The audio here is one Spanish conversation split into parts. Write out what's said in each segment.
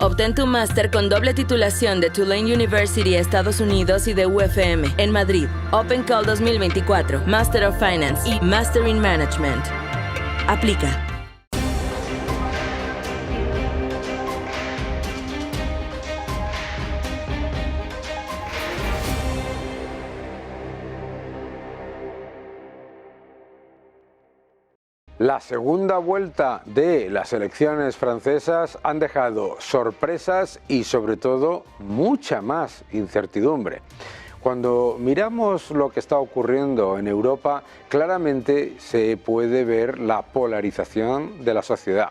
Obtén tu máster con doble titulación de Tulane University, Estados Unidos y de UFM en Madrid. Open Call 2024, Master of Finance y Master in Management. Aplica. La segunda vuelta de las elecciones francesas han dejado sorpresas y sobre todo mucha más incertidumbre. Cuando miramos lo que está ocurriendo en Europa, claramente se puede ver la polarización de la sociedad.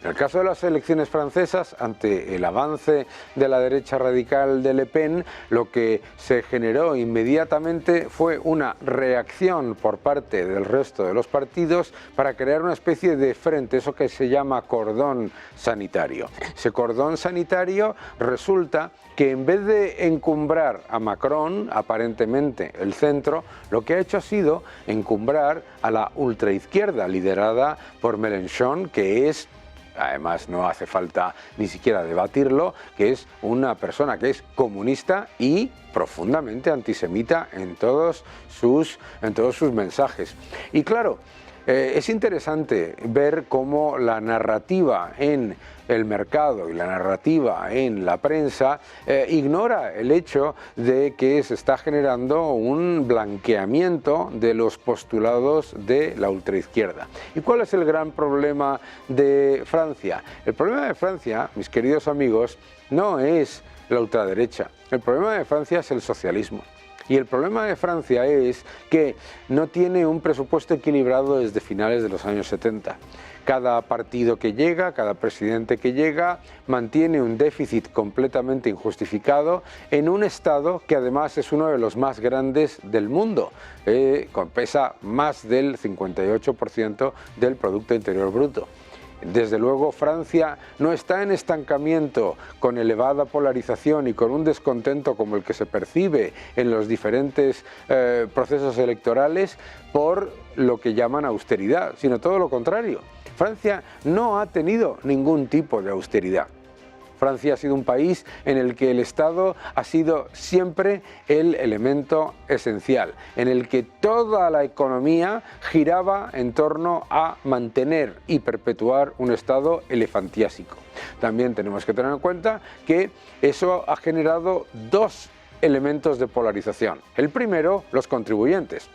En el caso de las elecciones francesas, ante el avance de la derecha radical de Le Pen, lo que se generó inmediatamente fue una reacción por parte del resto de los partidos para crear una especie de frente, eso que se llama cordón sanitario. Ese cordón sanitario resulta que en vez de encumbrar a Macron, aparentemente el centro, lo que ha hecho ha sido encumbrar a la ultraizquierda liderada por Mélenchon, que es, además no hace falta ni siquiera debatirlo, que es una persona que es comunista y profundamente antisemita en todos sus mensajes. Y claro, es interesante ver cómo la narrativa en el mercado y la narrativa en la prensa ignora el hecho de que se está generando un blanqueamiento de los postulados de la ultraizquierda. ¿Y cuál es el gran problema de Francia? El problema de Francia, mis queridos amigos, no es la ultraderecha. El problema de Francia es el socialismo. Y el problema de Francia es que no tiene un presupuesto equilibrado desde finales de los años 70. Cada partido que llega, cada presidente que llega, mantiene un déficit completamente injustificado en un Estado que además es uno de los más grandes del mundo. Pesa más del 58% del Producto Interior Bruto. Desde luego Francia no está en estancamiento con elevada polarización y con un descontento como el que se percibe en los diferentes procesos electorales por lo que llaman austeridad, sino todo lo contrario. Francia no ha tenido ningún tipo de austeridad. Francia ha sido un país en el que el Estado ha sido siempre el elemento esencial, en el que toda la economía giraba en torno a mantener y perpetuar un Estado elefantiásico. También tenemos que tener en cuenta que eso ha generado dos elementos de polarización. El primero, los contribuyentes.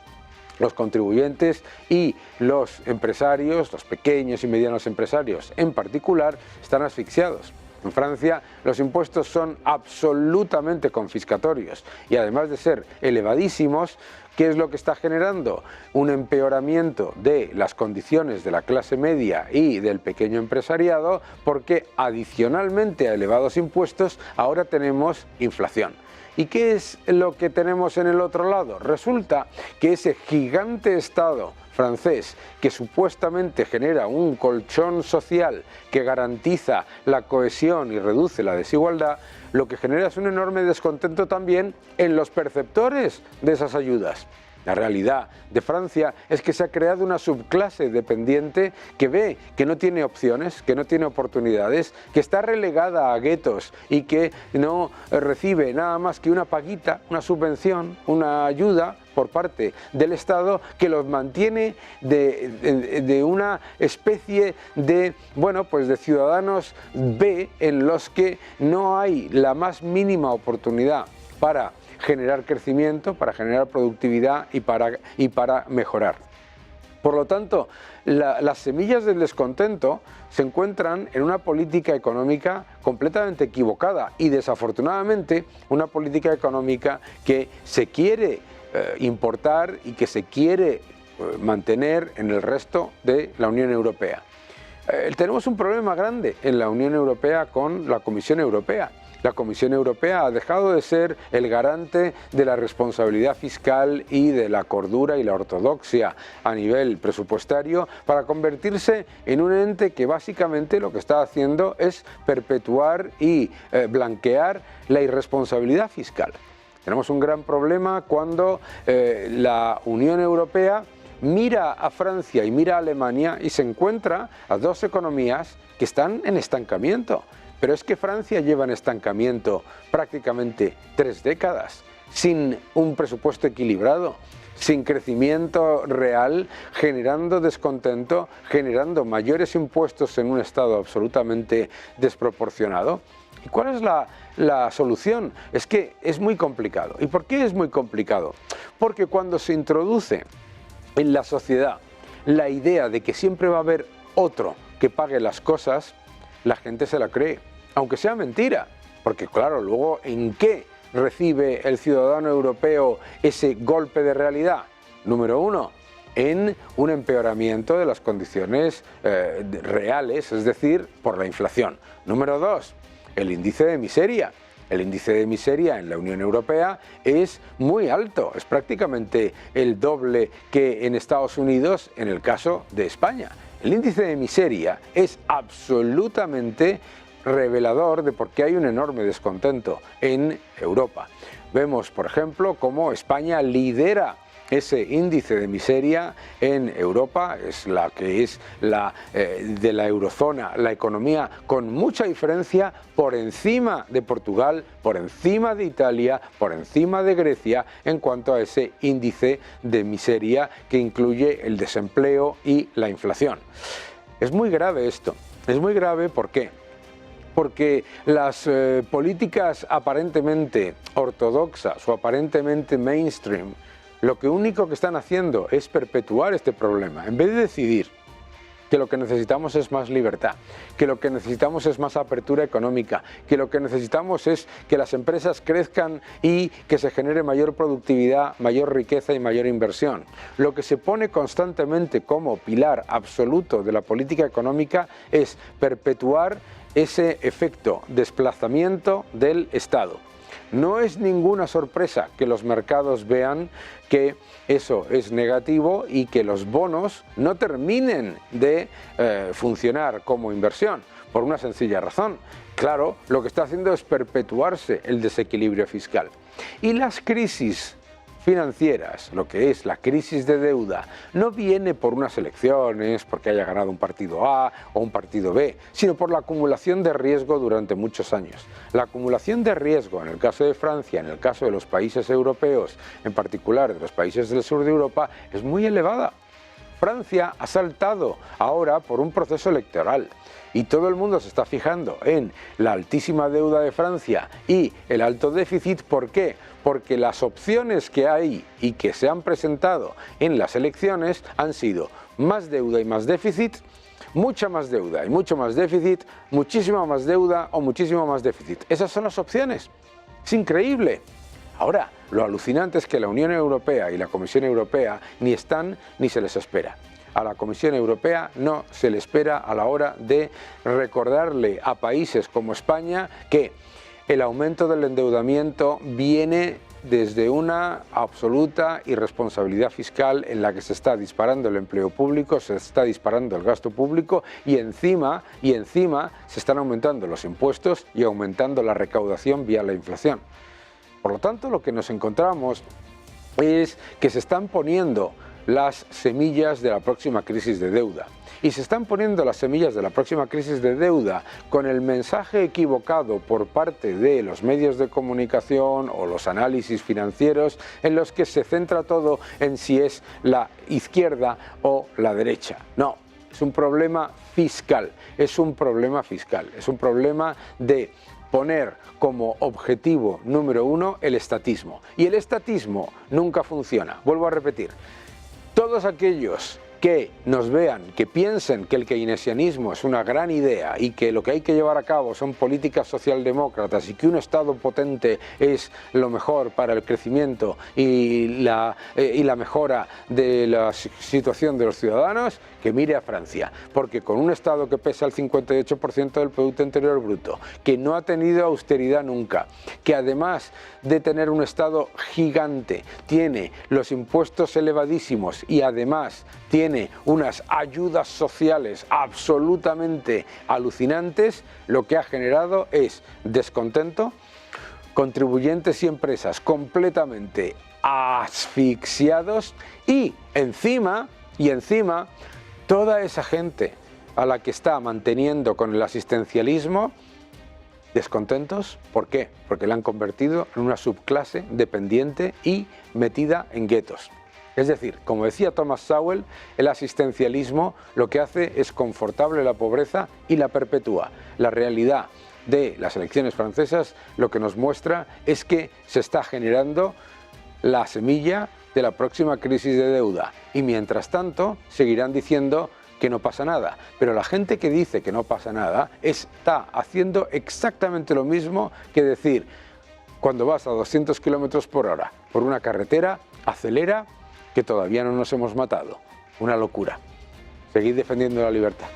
Los contribuyentes y los empresarios, los pequeños y medianos empresarios en particular, están asfixiados. En Francia los impuestos son absolutamente confiscatorios y además de ser elevadísimos, ¿qué es lo que está generando? Un empeoramiento de las condiciones de la clase media y del pequeño empresariado, porque adicionalmente a elevados impuestos ahora tenemos inflación. ¿Y qué es lo que tenemos en el otro lado? Resulta que ese gigante Estado francés que supuestamente genera un colchón social que garantiza la cohesión y reduce la desigualdad, lo que genera es un enorme descontento también en los perceptores de esas ayudas. La realidad de Francia es que se ha creado una subclase dependiente que ve que no tiene opciones, que no tiene oportunidades, que está relegada a guetos y que no recibe nada más que una paguita, una subvención, una ayuda por parte del Estado que los mantiene de una especie de, de ciudadanos B en los que no hay la más mínima oportunidad para generar crecimiento, para generar productividad y para mejorar. Por lo tanto, las semillas del descontento se encuentran en una política económica completamente equivocada y desafortunadamente una política económica que se quiere importar y que se quiere mantener en el resto de la Unión Europea. Tenemos un problema grande en la Unión Europea con la Comisión Europea. La Comisión Europea ha dejado de ser el garante de la responsabilidad fiscal y de la cordura y la ortodoxia a nivel presupuestario para convertirse en un ente que básicamente lo que está haciendo es perpetuar y blanquear la irresponsabilidad fiscal. Tenemos un gran problema cuando la Unión Europea mira a Francia y mira a Alemania y se encuentra a dos economías que están en estancamiento. Pero es que Francia lleva en estancamiento prácticamente 3 décadas, sin un presupuesto equilibrado, sin crecimiento real, generando descontento, generando mayores impuestos en un Estado absolutamente desproporcionado. ¿Y cuál es la solución? Es que es muy complicado. ¿Y por qué es muy complicado? Porque cuando se introduce en la sociedad la idea de que siempre va a haber otro que pague las cosas, la gente se la cree, aunque sea mentira. Porque claro, luego, ¿en qué recibe el ciudadano europeo ese golpe de realidad? Número uno, en un empeoramiento de las condiciones reales, es decir, por la inflación. Número dos, el índice de miseria. El índice de miseria en la Unión Europea es muy alto, es prácticamente el doble que en Estados Unidos en el caso de España. El índice de miseria es absolutamente revelador de por qué hay un enorme descontento en Europa. Vemos, por ejemplo, cómo España lidera ese índice de miseria en Europa, es la que es de la eurozona, la economía con mucha diferencia por encima de Portugal, por encima de Italia, por encima de Grecia en cuanto a ese índice de miseria que incluye el desempleo y la inflación. Es muy grave esto, es muy grave, ¿por qué? Porque las políticas aparentemente ortodoxas o aparentemente mainstream, lo único que están haciendo es perpetuar este problema. En vez de decidir que lo que necesitamos es más libertad, que lo que necesitamos es más apertura económica, que lo que necesitamos es que las empresas crezcan y que se genere mayor productividad, mayor riqueza y mayor inversión. Lo que se pone constantemente como pilar absoluto de la política económica es perpetuar ese efecto desplazamiento del Estado. No es ninguna sorpresa que los mercados vean que eso es negativo y que los bonos no terminen de funcionar como inversión, por una sencilla razón. Claro, lo que está haciendo es perpetuarse el desequilibrio fiscal. Y las crisis financieras, lo que es la crisis de deuda, no viene por unas elecciones, porque haya ganado un partido A o un partido B, sino por la acumulación de riesgo durante muchos años. La acumulación de riesgo, en el caso de Francia, en el caso de los países europeos, en particular de los países del sur de Europa, es muy elevada. Francia ha saltado ahora por un proceso electoral y todo el mundo se está fijando en la altísima deuda de Francia y el alto déficit. ¿Por qué? Porque las opciones que hay y que se han presentado en las elecciones han sido más deuda y más déficit, mucha más deuda y mucho más déficit, muchísima más deuda o muchísimo más déficit. Esas son las opciones. Es increíble. Ahora, lo alucinante es que la Unión Europea y la Comisión Europea ni están ni se les espera. A la Comisión Europea no se le espera a la hora de recordarle a países como España que el aumento del endeudamiento viene desde una absoluta irresponsabilidad fiscal en la que se está disparando el empleo público, se está disparando el gasto público y encima se están aumentando los impuestos y aumentando la recaudación vía la inflación. Por lo tanto, lo que nos encontramos es que se están poniendo las semillas de la próxima crisis de deuda. Y se están poniendo las semillas de la próxima crisis de deuda con el mensaje equivocado por parte de los medios de comunicación o los análisis financieros en los que se centra todo en si es la izquierda o la derecha. No, es un problema fiscal, es un problema fiscal, es un problema de poner como objetivo número uno el estatismo. Y el estatismo nunca funciona. Vuelvo a repetir, todos aquellos que nos vean, que piensen que el keynesianismo es una gran idea y que lo que hay que llevar a cabo son políticas socialdemócratas y que un Estado potente es lo mejor para el crecimiento y la mejora de la situación de los ciudadanos, que mire a Francia, porque con un Estado que pesa el 58% del Producto Interior Bruto, que no ha tenido austeridad nunca, que además de tener un Estado gigante, tiene los impuestos elevadísimos y además tiene unas ayudas sociales absolutamente alucinantes, lo que ha generado es descontento, contribuyentes y empresas completamente asfixiados y encima toda esa gente a la que está manteniendo con el asistencialismo ¿Descontentos? ¿Por qué? Porque la han convertido en una subclase dependiente y metida en guetos. Es decir, como decía Thomas Sowell, el asistencialismo lo que hace es confortable la pobreza y la perpetúa. La realidad de las elecciones francesas lo que nos muestra es que se está generando la semilla de la próxima crisis de deuda y mientras tanto seguirán diciendo que no pasa nada, pero la gente que dice que no pasa nada está haciendo exactamente lo mismo que decir cuando vas a 200 km por hora por una carretera, acelera que todavía no nos hemos matado. Una locura. Seguid defendiendo la libertad.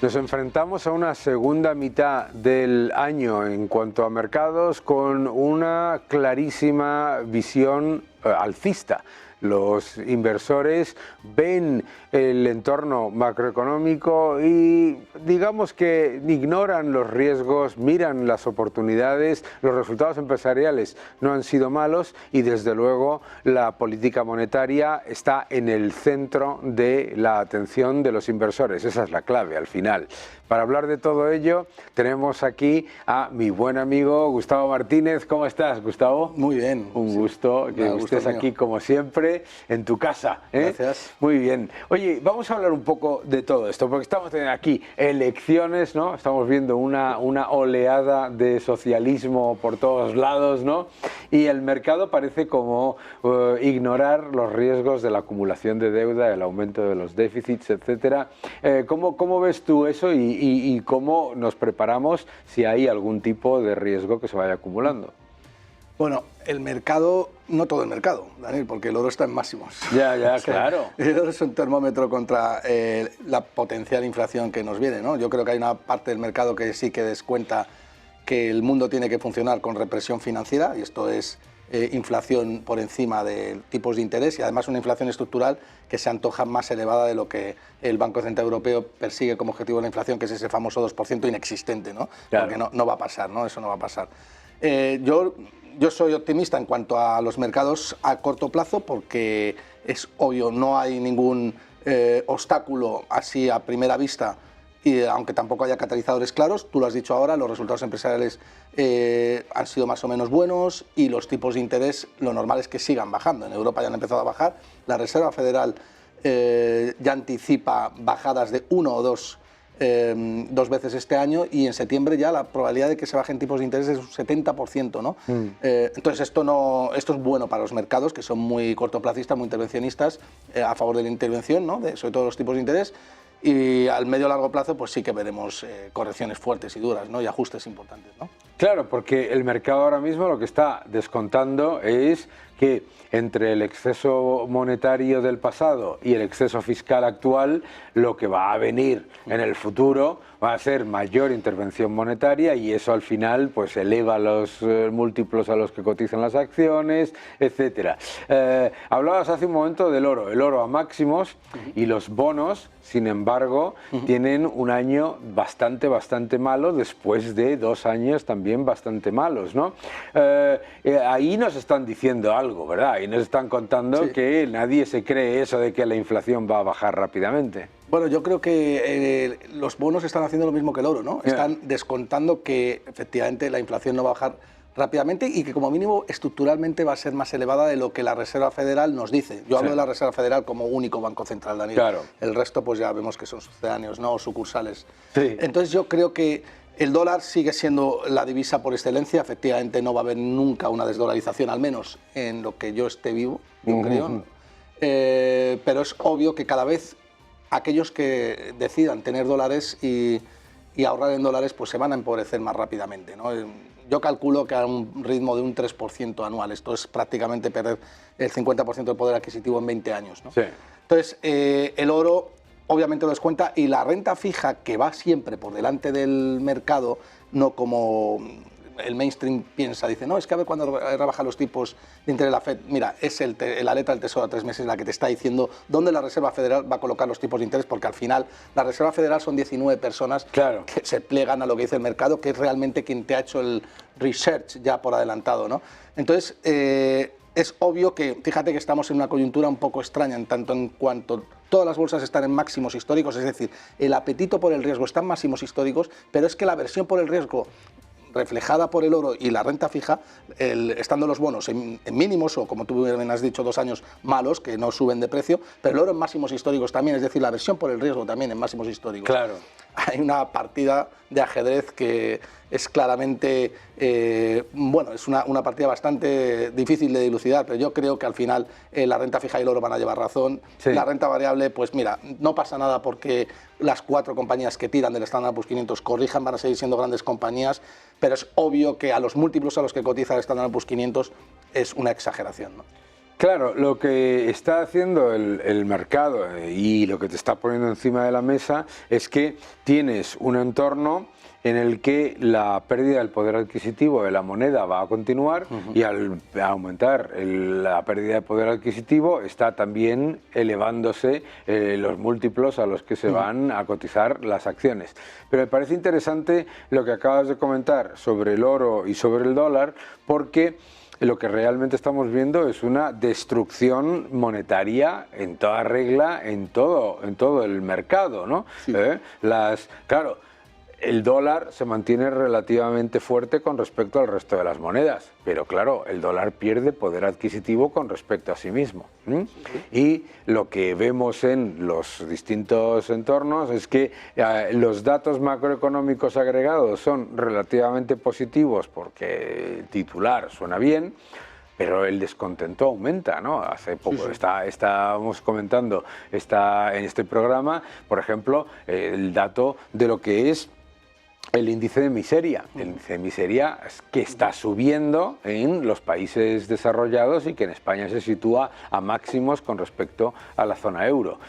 Nos enfrentamos a una segunda mitad del año en cuanto a mercados con una clarísima visión alcista. Los inversores ven el entorno macroeconómico y digamos que ignoran los riesgos, miran las oportunidades, los resultados empresariales no han sido malos y desde luego la política monetaria está en el centro de la atención de los inversores. Esa es la clave al final. Para hablar de todo ello tenemos aquí a mi buen amigo Gustavo Martínez. ¿Cómo estás, Gustavo? Muy bien. Un gusto que estés aquí como siempre en tu casa. Gracias. Muy bien. Oye, vamos a hablar un poco de todo esto, porque estamos teniendo aquí elecciones, ¿no? Estamos viendo una oleada de socialismo por todos lados, ¿no? Y el mercado parece como ignorar los riesgos de la acumulación de deuda, el aumento de los déficits, etcétera. ¿Cómo ves tú eso y cómo nos preparamos si hay algún tipo de riesgo que se vaya acumulando? Bueno, el mercado, no todo el mercado, Daniel, porque el oro está en máximos. Ya, o sea, claro. El oro es un termómetro contra la potencial inflación que nos viene, ¿no? Yo creo que hay una parte del mercado que sí que descuenta que el mundo tiene que funcionar con represión financiera, y esto es inflación por encima de tipos de interés y además una inflación estructural que se antoja más elevada de lo que el Banco Central Europeo persigue como objetivo de la inflación, que es ese famoso 2% inexistente, ¿no? Claro. Porque no va a pasar, ¿no? Eso no va a pasar. Yo soy optimista en cuanto a los mercados a corto plazo porque es obvio, no hay ningún obstáculo así a primera vista y aunque tampoco haya catalizadores claros, tú lo has dicho ahora, los resultados empresariales han sido más o menos buenos y los tipos de interés lo normal es que sigan bajando. En Europa ya han empezado a bajar, la Reserva Federal ya anticipa bajadas de 1 o 2 veces este año y en septiembre ya la probabilidad de que se bajen tipos de interés es un 70%, ¿no? Entonces esto es bueno para los mercados que son muy cortoplacistas, muy intervencionistas, a favor de la intervención, ¿no? Sobre todo los tipos de interés. Y al medio largo plazo pues sí que veremos correcciones fuertes y duras, ¿no? Y ajustes importantes, ¿no? Claro, porque el mercado ahora mismo lo que está descontando es que entre el exceso monetario del pasado y el exceso fiscal actual, lo que va a venir en el futuro va a ser mayor intervención monetaria y eso al final pues eleva los múltiplos a los que cotizan las acciones, etcétera. Hablabas hace un momento del oro, el oro a máximos y los bonos, sin embargo, tienen un año bastante malo después de 2 años también bastante malos, ¿no? Ahí nos están diciendo algo, ¿verdad? Ahí nos están contando que nadie se cree eso de que la inflación va a bajar rápidamente. Bueno, yo creo que los bonos están haciendo lo mismo que el oro, ¿no? Están descontando que efectivamente la inflación no va a bajar rápidamente y que como mínimo estructuralmente va a ser más elevada de lo que la Reserva Federal nos dice. Yo hablo de la Reserva Federal como único banco central, Daniel. Claro. El resto pues ya vemos que son sucedáneos, ¿no? O sucursales. Sí. Entonces yo creo que el dólar sigue siendo la divisa por excelencia. Efectivamente no va a haber nunca una desdolarización, al menos en lo que yo esté vivo, yo creo. Pero es obvio que cada vez aquellos que decidan tener dólares y ahorrar en dólares pues se van a empobrecer más rápidamente, ¿no? Yo calculo que a un ritmo de un 3% anual. Esto es prácticamente perder el 50% del poder adquisitivo en 20 años, ¿no? Sí. Entonces, el oro obviamente lo descuenta y la renta fija, que va siempre por delante del mercado, no como el mainstream piensa, dice, no, es que a ver cuando rebaja los tipos de interés de la FED. Mira, es la letra del Tesoro a 3 meses la que te está diciendo dónde la Reserva Federal va a colocar los tipos de interés, porque al final la Reserva Federal son 19 personas que se plegan a lo que dice el mercado, que es realmente quien te ha hecho el research ya por adelantado, ¿no? Entonces, es obvio que, fíjate que estamos en una coyuntura un poco extraña, en tanto en cuanto todas las bolsas están en máximos históricos, es decir, el apetito por el riesgo está en máximos históricos, pero es que la aversión por el riesgo reflejada por el oro y la renta fija, estando los bonos en mínimos, o como tú bien has dicho, 2 años malos, que no suben de precio, pero el oro en máximos históricos también, es decir, la aversión por el riesgo también en máximos históricos. Claro. Hay una partida de ajedrez que es claramente, bueno, es una partida bastante difícil de dilucidar, pero yo creo que al final la renta fija y el oro van a llevar razón. Sí. La renta variable, pues mira, no pasa nada porque las 4 compañías que tiran del Standard & Poor's 500 corrijan, van a seguir siendo grandes compañías, pero es obvio que a los múltiplos a los que cotiza el Standard & Poor's 500 es una exageración, ¿no? Claro, lo que está haciendo el mercado y lo que te está poniendo encima de la mesa es que tienes un entorno en el que la pérdida del poder adquisitivo de la moneda va a continuar y al aumentar la pérdida de poder adquisitivo está también elevándose los múltiplos a los que se van a cotizar las acciones. Pero me parece interesante lo que acabas de comentar sobre el oro y sobre el dólar, porque lo que realmente estamos viendo es una destrucción monetaria en toda regla, en todo el mercado, ¿no? Sí. Claro, el dólar se mantiene relativamente fuerte con respecto al resto de las monedas, pero claro, el dólar pierde poder adquisitivo con respecto a sí mismo. Y lo que vemos en los distintos entornos es que los datos macroeconómicos agregados son relativamente positivos porque el titular suena bien, pero el descontento aumenta, ¿no? Hace poco estábamos comentando en este programa, por ejemplo, el dato de lo que es el índice de miseria. El índice de miseria es que está subiendo en los países desarrollados y que en España se sitúa a máximos con respecto a la zona euro.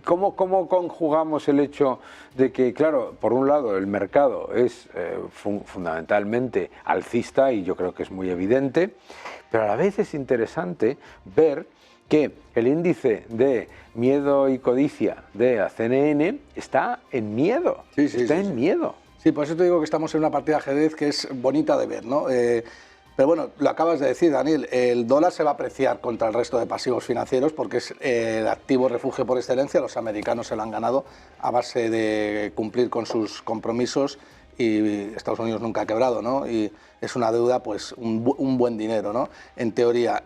¿Cómo conjugamos el hecho de que, claro, por un lado el mercado es fundamentalmente alcista y yo creo que es muy evidente, pero a la vez es interesante ver que el índice de miedo y codicia de la CNN está en miedo, en miedo. Sí, por eso te digo que estamos en una partida de ajedrez que es bonita de ver, ¿no? Pero bueno, lo acabas de decir, Daniel, el dólar se va a apreciar contra el resto de pasivos financieros porque es el activo refugio por excelencia. Los americanos se lo han ganado a base de cumplir con sus compromisos y Estados Unidos nunca ha quebrado, ¿no? Y es una deuda, pues, un buen dinero, ¿no? En teoría.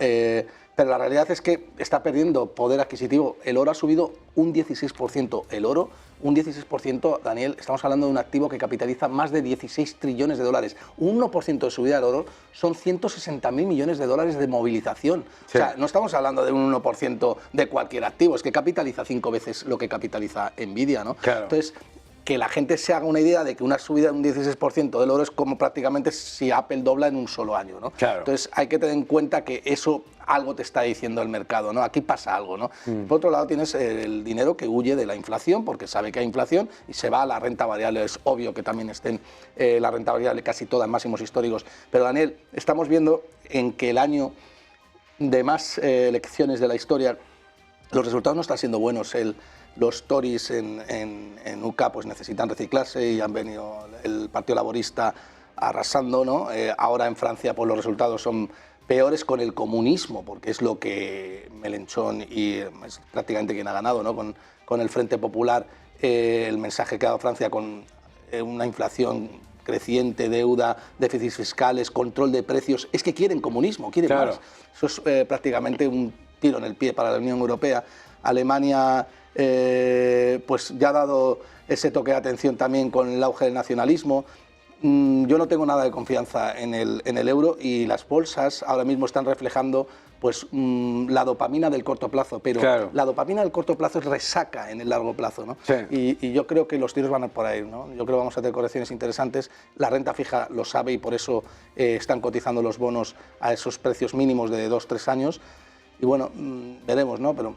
Pero la realidad es que está perdiendo poder adquisitivo. El oro ha subido un 16%. El oro, un 16%, Daniel, estamos hablando de un activo que capitaliza más de 16 trillones de dólares. Un 1% de subida del oro son 160.000 millones de dólares de movilización. Sí. O sea, no estamos hablando de un 1% de cualquier activo, es que capitaliza 5 veces lo que capitaliza Nvidia, ¿no? Claro. Entonces, que la gente se haga una idea de que una subida de un 16% del oro es como prácticamente si Apple dobla en un solo año, ¿no? Claro. Entonces hay que tener en cuenta que eso algo te está diciendo el mercado, ¿no? Aquí pasa algo, ¿no? Por otro lado tienes el dinero que huye de la inflación porque sabe que hay inflación y se va a la renta variable. Es obvio que también estén la renta variable casi toda en máximos históricos. Pero Daniel, estamos viendo en que el año de más elecciones de la historia los resultados no están siendo buenos. Los Tories en UK pues necesitan reciclarse y han venido el Partido Laborista arrasando, ¿no? Ahora en Francia pues los resultados son peores con el comunismo, porque es lo que Mélenchon y es prácticamente quien ha ganado, ¿no? Con el Frente Popular, el mensaje que ha dado Francia con una inflación creciente, deuda, déficits fiscales, control de precios, es que quieren comunismo, quieren más. Eso es prácticamente un tiro en el pie para la Unión Europea. Alemania pues ya ha dado ese toque de atención también con el auge del nacionalismo. Yo no tengo nada de confianza en el euro y las bolsas ahora mismo están reflejando pues la dopamina del corto plazo, pero claro, la dopamina del corto plazo es resaca en el largo plazo, ¿no? Sí. Y yo creo que los tiros van a ir por ahí, ¿no? Yo creo que vamos a tener correcciones interesantes. La renta fija lo sabe y por eso están cotizando los bonos a esos precios mínimos de 2-3 años. Y bueno, veremos, ¿no? Pero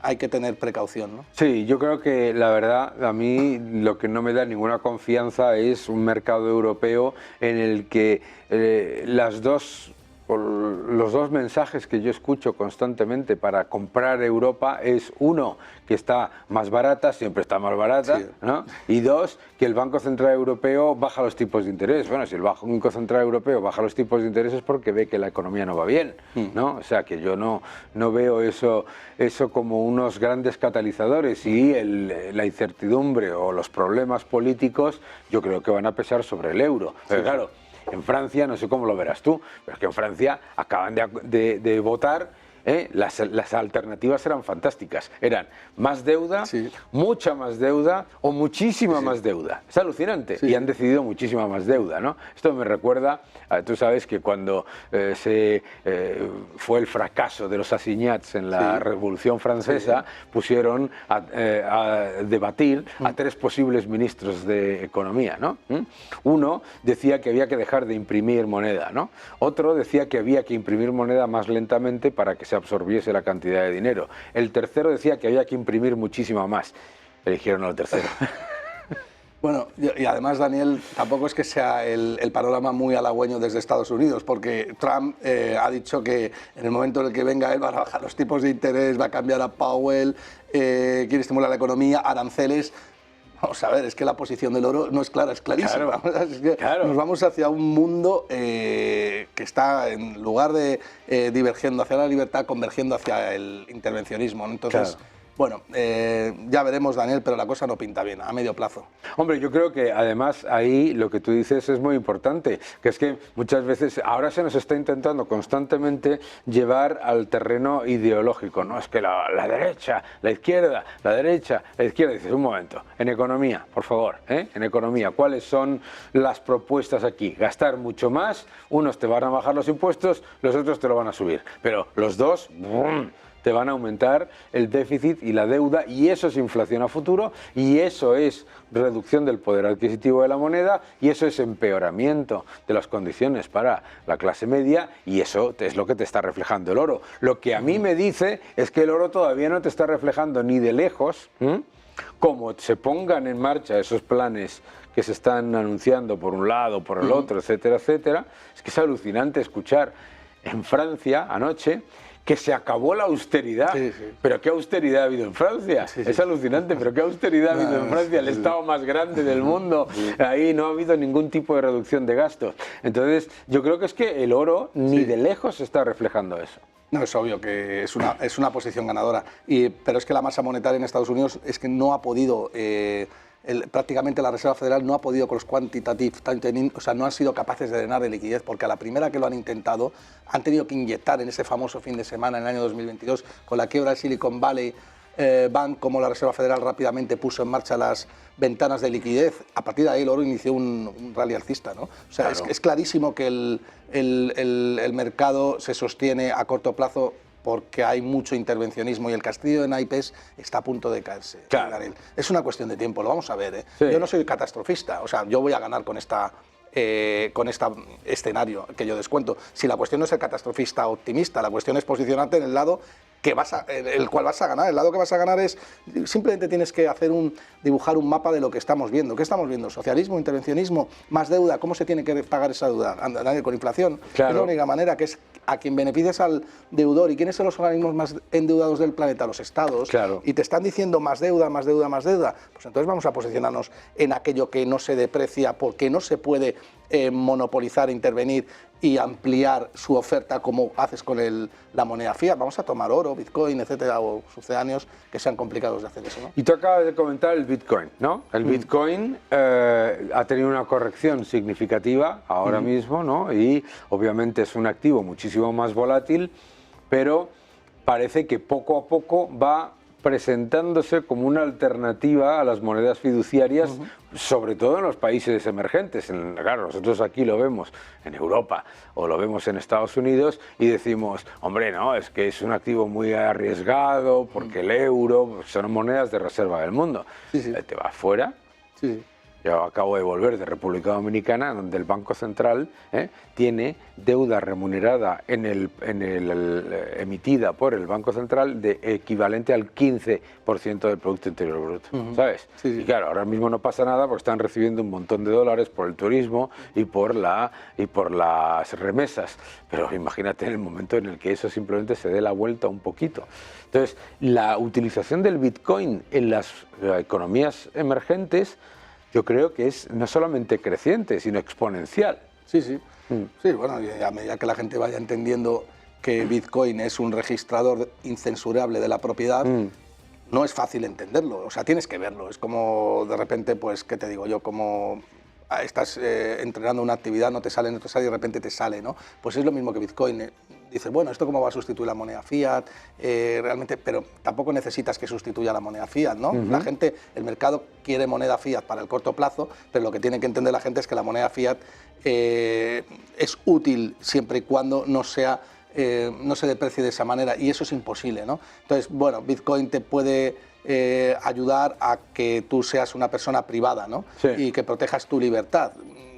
hay que tener precaución, ¿no? Sí, yo creo que la verdad, a mí lo que no me da ninguna confianza es un mercado europeo en el que las dos los dos mensajes que yo escucho constantemente para comprar Europa es, uno, que está más barata, siempre está más barata, sí, ¿no? Y dos, que el Banco Central Europeo baja los tipos de interés. Bueno, si el Banco Central Europeo baja los tipos de interés es porque ve que la economía no va bien, ¿no? O sea, que yo no veo eso como unos grandes catalizadores, y la incertidumbre o los problemas políticos yo creo que van a pesar sobre el euro. Pero claro, en Francia, no sé cómo lo verás tú, pero es que en Francia acaban de votar, las alternativas eran fantásticas. Eran más deuda, sí, mucha más deuda o muchísima más deuda. Es alucinante. Sí. Y han decidido muchísima más deuda, ¿no? Esto me recuerda, tú sabes que cuando fue el fracaso de los assignats en la Revolución Francesa, pusieron a debatir a tres posibles ministros de Economía, ¿no? Uno decía que había que dejar de imprimir moneda, ¿no? Otro decía que había que imprimir moneda más lentamente para que se absorbiese la cantidad de dinero. El tercero decía que había que imprimir muchísima más. Eligieron al tercero. Bueno, y además, Daniel, tampoco es que sea el panorama muy halagüeño desde Estados Unidos, porque Trump ha dicho que en el momento en el que venga él va a bajar los tipos de interés, va a cambiar a Powell, quiere estimular la economía, aranceles. Vamos a ver, es que la posición del oro no es clara, es clarísima. Claro, es que nos vamos hacia un mundo que está, en lugar de divergiendo hacia la libertad, convergiendo hacia el intervencionismo, ¿no? Entonces, bueno, ya veremos, Daniel, pero la cosa no pinta bien a medio plazo. Hombre, yo creo que además ahí lo que tú dices es muy importante, que es que muchas veces ahora se nos está intentando constantemente llevar al terreno ideológico, ¿no? Es que la derecha, la izquierda, la derecha, la izquierda. Dices, un momento, en economía, por favor, en economía, ¿cuáles son las propuestas aquí? Gastar mucho más, unos te van a bajar los impuestos, los otros te lo van a subir, pero los dos, ¡bum!, te van a aumentar el déficit y la deuda, y eso es inflación a futuro, y eso es reducción del poder adquisitivo de la moneda, y eso es empeoramiento de las condiciones para la clase media, y eso es lo que te está reflejando el oro. Lo que a mí me dice es que el oro todavía no te está reflejando ni de lejos, como se pongan en marcha esos planes que se están anunciando por un lado, por el otro, etcétera, etcétera. Es que es alucinante escuchar en Francia anoche que se acabó la austeridad. ¿Pero qué austeridad ha habido en Francia? Es alucinante, pero ¿qué austeridad ha habido en Francia? El Estado más grande del mundo. Ahí no ha habido ningún tipo de reducción de gastos. Entonces, yo creo que es que el oro ni de lejos está reflejando eso. No, es obvio que es una posición ganadora, pero es que la masa monetaria en Estados Unidos es que no ha podido... prácticamente la Reserva Federal no ha podido con los quantitative tightening, o sea, no han sido capaces de drenar de liquidez, porque a la primera que lo han intentado han tenido que inyectar en ese famoso fin de semana en el año 2022 con la quiebra de Silicon Valley Bank, como la Reserva Federal rápidamente puso en marcha las ventanas de liquidez. A partir de ahí el oro inició un rally alcista, ¿no? O sea, es clarísimo que el mercado se sostiene a corto plazo porque hay mucho intervencionismo y el castillo de naipes está a punto de caerse. Claro. Es una cuestión de tiempo, lo vamos a ver, ¿eh? Sí. Yo no soy catastrofista, o sea, yo voy a ganar con este escenario que yo descuento. Si la cuestión no es ser catastrofista o optimista, la cuestión es posicionarte en el lado el cual vas a ganar. El lado que vas a ganar es, simplemente tienes que dibujar un mapa de lo que estamos viendo. ¿Qué estamos viendo? Socialismo, intervencionismo, más deuda. ¿Cómo se tiene que pagar esa deuda? Con inflación. Claro. Es la única manera, que es a quien beneficias al deudor. ¿Y quiénes son los organismos más endeudados del planeta? Los estados. Claro. Y te están diciendo más deuda, más deuda, más deuda. Pues entonces vamos a posicionarnos en aquello que no se deprecia, porque no se puede monopolizar, intervenir y ampliar su oferta como haces con la moneda fiat. Vamos a tomar oro, Bitcoin, etcétera, o sucedáneos que sean complicados de hacer eso, ¿no? Y tú acabas de comentar el Bitcoin, ¿no? El Bitcoin ha tenido una corrección significativa ahora mismo, ¿no? Y obviamente es un activo muchísimo más volátil, pero parece que poco a poco va presentándose como una alternativa a las monedas fiduciarias, sobre todo en los países emergentes. Claro, nosotros aquí lo vemos en Europa o lo vemos en Estados Unidos y decimos, hombre, no, es que es un activo muy arriesgado porque el euro son monedas de reserva del mundo. Te vas fuera Yo acabo de volver de República Dominicana, donde el Banco Central tiene deuda remunerada emitida por el Banco Central de equivalente al 15% del Producto Interior Bruto, ¿sabes? Sí, sí. Y claro, ahora mismo no pasa nada porque están recibiendo un montón de dólares por el turismo y por las remesas. Pero imagínate en el momento en el que eso simplemente se dé la vuelta un poquito. Entonces, la utilización del Bitcoin en las economías emergentes, yo creo que es no solamente creciente, sino exponencial. Sí, sí. Sí, bueno, y a medida que la gente vaya entendiendo que Bitcoin es un registrador incensurable de la propiedad, no es fácil entenderlo, o sea, tienes que verlo. Es como de repente, pues, ¿qué te digo yo? Como estás entrenando una actividad, no te sale y de repente te sale, ¿no? Pues es lo mismo que Bitcoin. Dices, bueno, ¿esto cómo va a sustituir la moneda fiat? Realmente, pero tampoco necesitas que sustituya la moneda fiat, ¿no? La gente, el mercado quiere moneda fiat para el corto plazo, pero lo que tiene que entender la gente es que la moneda fiat es útil siempre y cuando no se deprecie de esa manera, y eso es imposible, ¿no? Entonces, bueno, Bitcoin te puede ayudar a que tú seas una persona privada, ¿no? Sí. Y que protejas tu libertad.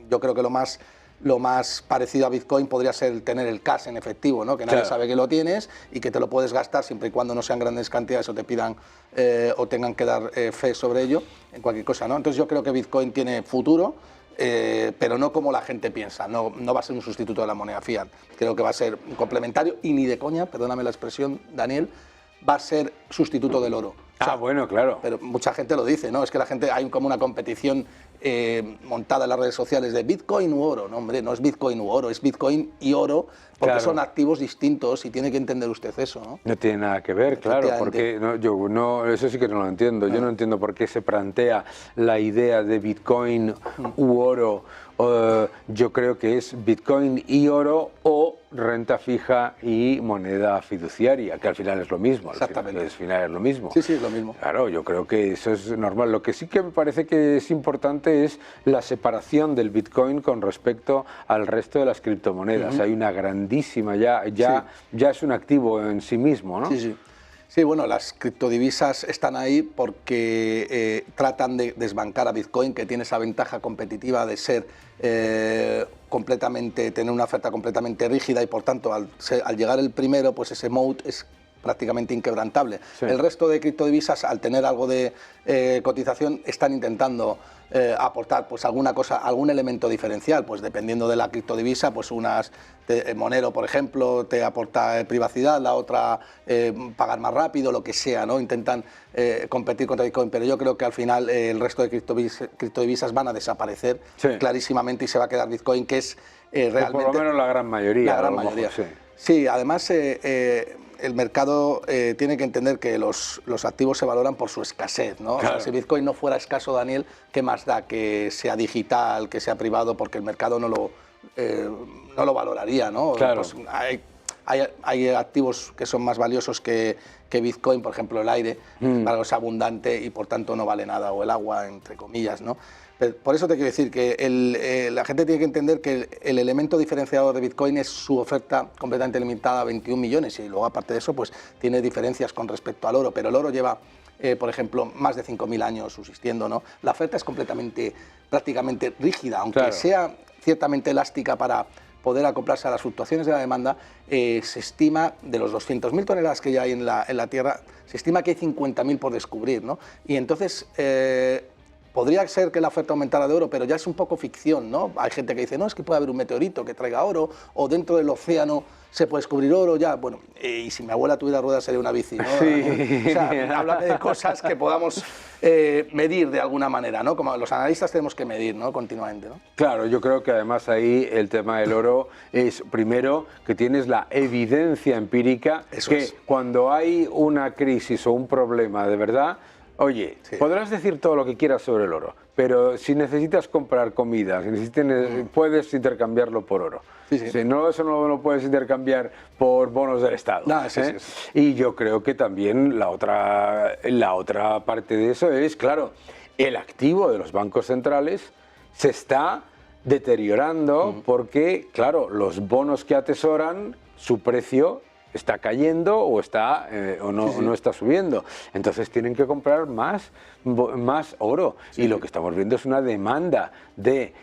Yo creo que lo más parecido a Bitcoin podría ser tener el cash en efectivo, ¿no? Que nadie sabe que lo tienes y que te lo puedes gastar siempre y cuando no sean grandes cantidades o te pidan o tengan que dar fe sobre ello en cualquier cosa, ¿no? Entonces yo creo que Bitcoin tiene futuro, pero no como la gente piensa, no va a ser un sustituto de la moneda fiat. Creo que va a ser un complementario y ni de coña, perdóname la expresión, Daniel, va a ser sustituto del oro. O sea, bueno, claro. Pero mucha gente lo dice, ¿no? Es que la gente, hay como una competición montada en las redes sociales de Bitcoin u oro. No, hombre, no es Bitcoin u oro, es Bitcoin y oro, porque son activos distintos y tiene que entender usted eso, ¿no? No tiene nada que ver, claro, porque eso sí que no lo entiendo. Yo no entiendo por qué se plantea la idea de Bitcoin u oro. Yo creo que es Bitcoin y oro o renta fija y moneda fiduciaria, que al final es lo mismo. Exactamente. Al final es lo mismo. Sí, sí, es lo mismo. Claro, yo creo que eso es normal. Lo que sí que me parece que es importante es la separación del Bitcoin con respecto al resto de las criptomonedas. Hay una grandísima, ya es un activo en sí mismo, ¿no? Sí, sí. Sí, bueno, las criptodivisas están ahí porque tratan de desbancar a Bitcoin, que tiene esa ventaja competitiva de ser tener una oferta completamente rígida y por tanto al llegar el primero, pues ese moat es prácticamente inquebrantable. Sí. El resto de criptodivisas, al tener algo de cotización, están intentando aportar pues alguna cosa, algún elemento diferencial, pues dependiendo de la criptodivisa, pues Monero, por ejemplo, te aporta privacidad, la otra pagar más rápido, lo que sea, ¿no? Intentan competir contra Bitcoin, pero yo creo que al final el resto de criptodivisas van a desaparecer clarísimamente y se va a quedar Bitcoin, que es realmente... Por lo menos la gran mayoría. La gran mayoría. Sí, además... el mercado tiene que entender que los activos se valoran por su escasez, ¿no? Claro. O sea, si Bitcoin no fuera escaso, Daniel, ¿qué más da que sea digital, que sea privado? Porque el mercado no lo valoraría, ¿no? Claro. Pues hay activos que son más valiosos que Bitcoin, por ejemplo, el aire, es abundante y por tanto no vale nada, o el agua, entre comillas, ¿no? Pero por eso te quiero decir que la gente tiene que entender que el elemento diferenciador de Bitcoin es su oferta completamente limitada a 21 millones y luego aparte de eso pues tiene diferencias con respecto al oro, pero el oro lleva, por ejemplo, más de 5.000 años subsistiendo, ¿no? La oferta es prácticamente rígida, aunque sea ciertamente elástica para poder acoplarse a las fluctuaciones de la demanda. Se estima, de los 200.000 toneladas que ya hay en la Tierra, se estima que hay 50.000 por descubrir, ¿no? Y entonces... podría ser que la oferta aumentara de oro, pero ya es un poco ficción, ¿no? Hay gente que dice, no, es que puede haber un meteorito que traiga oro, o dentro del océano se puede descubrir oro, ya, bueno, y si mi abuela tuviera ruedas sería una bici, ¿no? Sí. O sea, háblame de cosas que podamos medir de alguna manera, ¿no? Como los analistas tenemos que medir, ¿no? Continuamente, ¿no? Claro, yo creo que además ahí el tema del oro es, primero, que tienes la evidencia empírica cuando hay una crisis o un problema de verdad. Oye, podrás decir todo lo que quieras sobre el oro, pero si necesitas comprar comida, puedes intercambiarlo por oro. Si no, eso no lo puedes intercambiar por bonos del Estado. Y yo creo que también la otra parte de eso es, claro, el activo de los bancos centrales se está deteriorando porque, claro, los bonos que atesoran, su precio está cayendo o no está subiendo. Entonces tienen que comprar más oro. Y lo que estamos viendo es una demanda de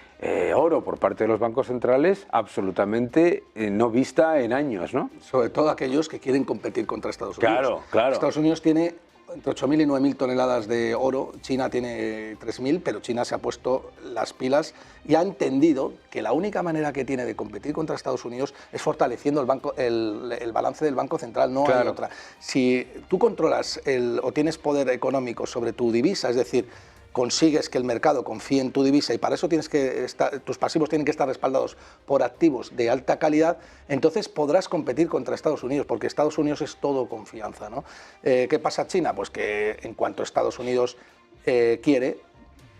oro por parte de los bancos centrales absolutamente no vista en años, ¿no? Sobre todo aquellos que quieren competir contra Estados Unidos. Claro. Estados Unidos tiene entre 8.000 y 9.000 toneladas de oro, China tiene 3.000, pero China se ha puesto las pilas y ha entendido que la única manera que tiene de competir contra Estados Unidos es fortaleciendo el balance del Banco Central, no hay otra. Si tú controlas o tienes poder económico sobre tu divisa, es decir, consigues que el mercado confíe en tu divisa y para eso tus pasivos tienen que estar respaldados por activos de alta calidad, entonces podrás competir contra Estados Unidos, porque Estados Unidos es todo confianza, ¿no? ¿Qué pasa China? Pues que en cuanto Estados Unidos quiere,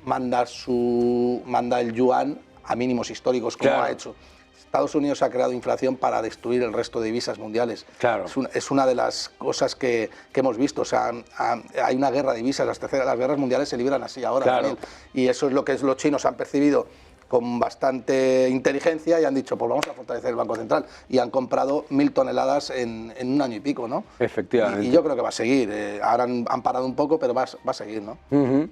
manda el yuan a mínimos históricos, como ha hecho. Estados Unidos ha creado inflación para destruir el resto de divisas mundiales. Claro. Es una de las cosas que hemos visto. O sea, hay una guerra de divisas, las guerras mundiales se libran así ahora. Claro. Y eso es lo que los chinos han percibido con bastante inteligencia y han dicho, pues vamos a fortalecer el Banco Central. Y han comprado 1.000 toneladas en un año y pico, ¿no? Efectivamente. Y yo creo que va a seguir. Ahora han parado un poco, pero va a seguir, ¿no?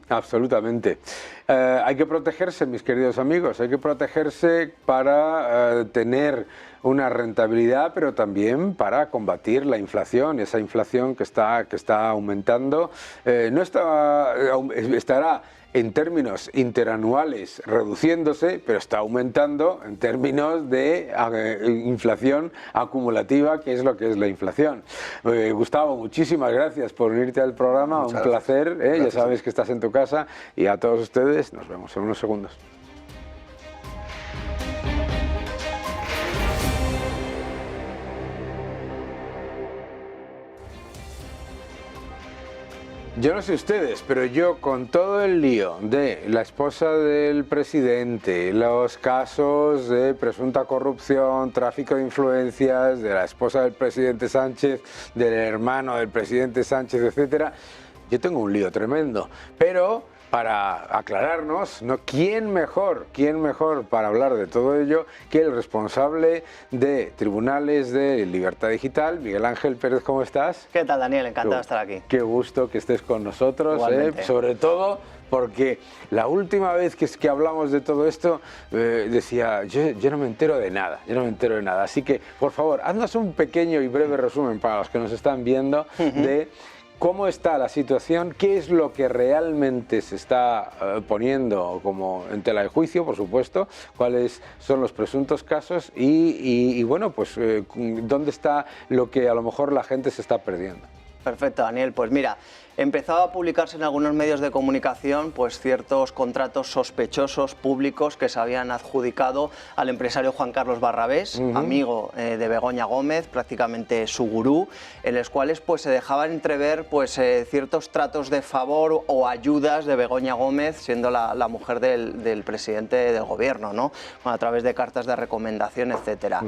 Absolutamente. Hay que protegerse, mis queridos amigos, hay que protegerse para tener una rentabilidad, pero también para combatir la inflación, esa inflación que está aumentando. Estará en términos interanuales reduciéndose, pero está aumentando en términos de inflación acumulativa, que es lo que es la inflación. Gustavo, muchísimas gracias por unirte al programa, un placer, ya sabes que estás en tu casa, y a todos ustedes nos vemos en unos segundos. Yo no sé ustedes, pero yo con todo el lío de la esposa del presidente, los casos de presunta corrupción, tráfico de influencias, de la esposa del presidente Sánchez, del hermano del presidente Sánchez, etcétera, yo tengo un lío tremendo, pero para aclararnos, ¿no? ¿Quién mejor para hablar de todo ello que el responsable de Tribunales de Libertad Digital, Miguel Ángel Pérez? ¿Cómo estás? ¿Qué tal, Daniel? Encantado de estar aquí. Qué gusto que estés con nosotros, sobre todo porque la última vez que hablamos de todo esto decía, yo no me entero de nada, así que por favor, haznos un pequeño y breve resumen para los que nos están viendo de cómo está la situación, qué es lo que realmente se está poniendo como en tela de juicio, por supuesto, cuáles son los presuntos casos y bueno, pues dónde está lo que a lo mejor la gente se está perdiendo. Perfecto, Daniel. Pues mira, empezaba a publicarse en algunos medios de comunicación pues ciertos contratos sospechosos públicos que se habían adjudicado al empresario Juan Carlos Barrabés, amigo de Begoña Gómez, prácticamente su gurú, en los cuales pues se dejaban entrever pues ciertos tratos de favor o ayudas de Begoña Gómez, siendo la mujer del presidente del gobierno, ¿no? A través de cartas de recomendación, etcétera.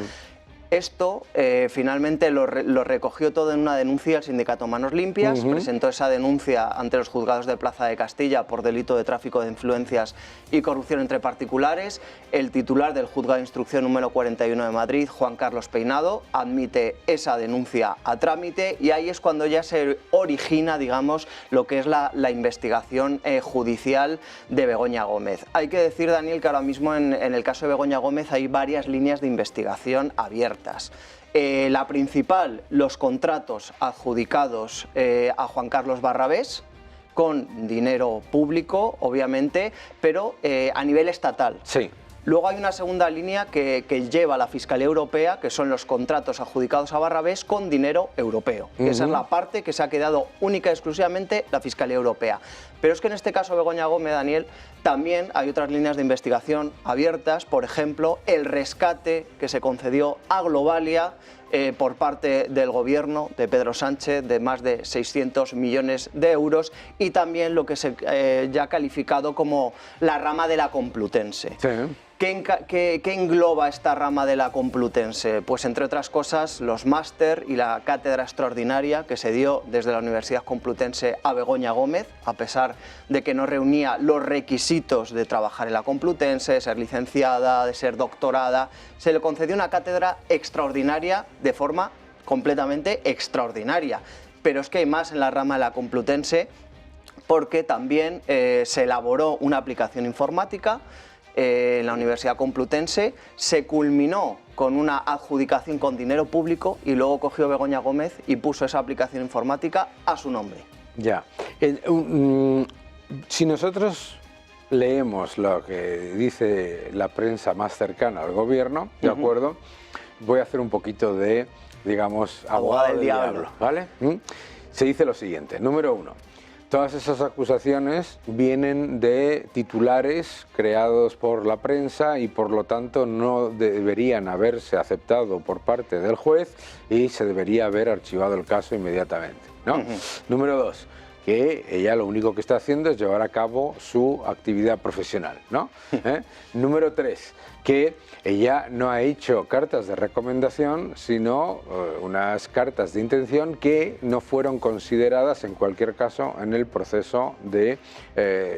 Esto finalmente lo recogió todo en una denuncia al sindicato Manos Limpias, presentó esa denuncia ante los juzgados de Plaza de Castilla por delito de tráfico de influencias y corrupción entre particulares. El titular del juzgado de instrucción número 41 de Madrid, Juan Carlos Peinado, admite esa denuncia a trámite y ahí es cuando ya se origina, digamos, lo que es la investigación judicial de Begoña Gómez. Hay que decir, Daniel, que ahora mismo en el caso de Begoña Gómez hay varias líneas de investigación abiertas. La principal, los contratos adjudicados a Juan Carlos Barrabés, con dinero público, obviamente, pero a nivel estatal. Sí. Luego hay una segunda línea que lleva la Fiscalía Europea, que son los contratos adjudicados a Barrabés con dinero europeo. Esa es la parte que se ha quedado única y exclusivamente la Fiscalía Europea. Pero es que en este caso Begoña Gómez, Daniel, también hay otras líneas de investigación abiertas, por ejemplo, el rescate que se concedió a Globalia por parte del gobierno de Pedro Sánchez de más de 600 millones de euros y también lo que se ya ha calificado como la rama de la Complutense. Sí. ¿Qué engloba esta rama de la Complutense? Pues entre otras cosas los máster y la cátedra extraordinaria que se dio desde la Universidad Complutense a Begoña Gómez, a pesar de que no reunía los requisitos de trabajar en la Complutense, de ser licenciada, de ser doctorada, se le concedió una cátedra extraordinaria de forma completamente extraordinaria. Pero es que hay más en la rama de la Complutense, porque también se elaboró una aplicación informática en la Universidad Complutense, se culminó con una adjudicación con dinero público y luego cogió Begoña Gómez y puso esa aplicación informática a su nombre. Ya. Si nosotros leemos lo que dice la prensa más cercana al gobierno, ¿de acuerdo? Voy a hacer un poquito de, digamos, abogado del diablo, ¿vale? Se dice lo siguiente. Número 1. Todas esas acusaciones vienen de titulares creados por la prensa y por lo tanto no deberían haberse aceptado por parte del juez y se debería haber archivado el caso inmediatamente, ¿no? Número 2. Que ella lo único que está haciendo es llevar a cabo su actividad profesional, ¿no? Número 3, que ella no ha hecho cartas de recomendación, sino unas cartas de intención que no fueron consideradas en cualquier caso en el proceso de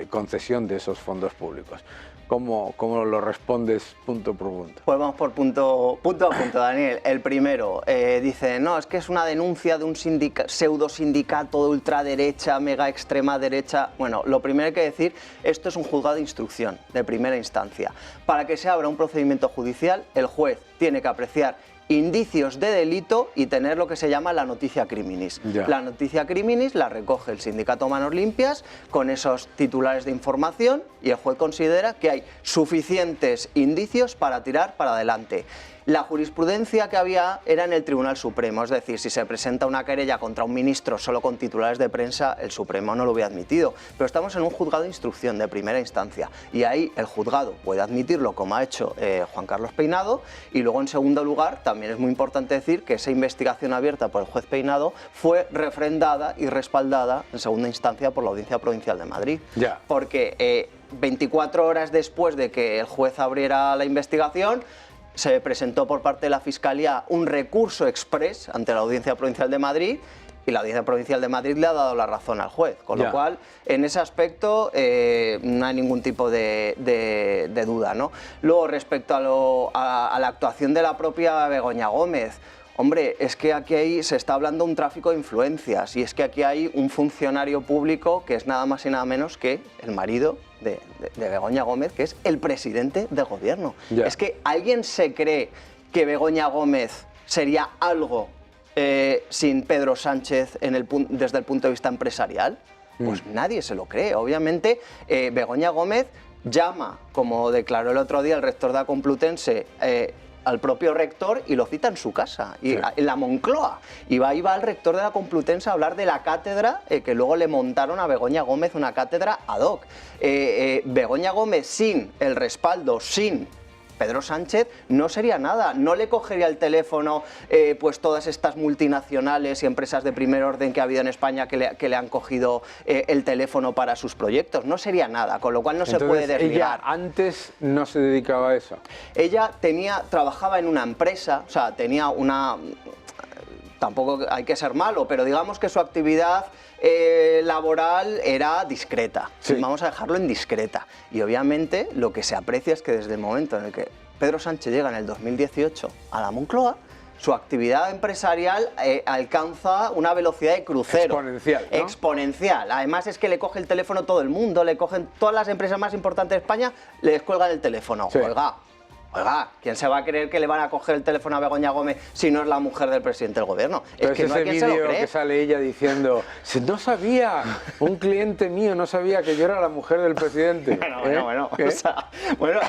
concesión de esos fondos públicos. ¿Cómo lo respondes punto por punto? Pues vamos por punto a punto, Daniel. El primero, dice, no, es que es una denuncia de un pseudo sindicato de ultraderecha, mega extrema derecha. Bueno, lo primero hay que decir, esto es un juzgado de instrucción de primera instancia. Para que se abra un procedimiento judicial, el juez tiene que apreciar indicios de delito y tener lo que se llama la noticia criminis. Ya. La noticia criminis la recoge el sindicato Manos Limpias con esos titulares de información y el juez considera que hay suficientes indicios para tirar para adelante. La jurisprudencia que había era en el Tribunal Supremo, es decir, si se presenta una querella contra un ministro solo con titulares de prensa, el Supremo no lo hubiera admitido. Pero estamos en un juzgado de instrucción de primera instancia y ahí el juzgado puede admitirlo, como ha hecho Juan Carlos Peinado, y luego en segundo lugar también es muy importante decir que esa investigación abierta por el juez Peinado fue refrendada y respaldada en segunda instancia por la Audiencia Provincial de Madrid. Ya. Porque 24 horas después de que el juez abriera la investigación, se presentó por parte de la Fiscalía un recurso exprés ante la Audiencia Provincial de Madrid y la Audiencia Provincial de Madrid le ha dado la razón al juez, con lo cual en ese aspecto no hay ningún tipo de duda, ¿no? Luego, respecto a la actuación de la propia Begoña Gómez, hombre, es que aquí se está hablando de un tráfico de influencias y es que aquí hay un funcionario público que es nada más y nada menos que el marido de Begoña Gómez, que es el presidente del gobierno. Ya. Es que ¿alguien se cree que Begoña Gómez sería algo sin Pedro Sánchez desde el punto de vista empresarial? Pues nadie se lo cree. Obviamente, Begoña Gómez llama, como declaró el otro día el rector de la Complutense, al propio rector y lo cita en su casa, en la Moncloa. Y ahí va el rector de la Complutense a hablar de la cátedra que luego le montaron a Begoña Gómez, una cátedra ad hoc. Begoña Gómez sin el respaldo, sin Pedro Sánchez, no sería nada, no le cogería el teléfono pues todas estas multinacionales y empresas de primer orden que ha habido en España que le han cogido el teléfono para sus proyectos, no sería nada, con lo cual no se puede desligar. ¿Ella antes no se dedicaba a eso? Ella trabajaba en una empresa, o sea, tenía una... Tampoco hay que ser malo, pero digamos que su actividad laboral era discreta. Sí. Vamos a dejarlo en discreta. Y obviamente lo que se aprecia es que desde el momento en el que Pedro Sánchez llega en el 2018 a la Moncloa, su actividad empresarial alcanza una velocidad de crucero. Exponencial, ¿no? Exponencial. Además es que le coge el teléfono todo el mundo, le cogen todas las empresas más importantes de España, le descuelgan el teléfono. Sí. Oiga, ¿quién se va a creer que le van a coger el teléfono a Begoña Gómez si no es la mujer del presidente del gobierno? Pero es que no hay quien se lo cree. Ese vídeo que sale ella diciendo, no sabía, un cliente mío no sabía que yo era la mujer del presidente. Bueno, o sea,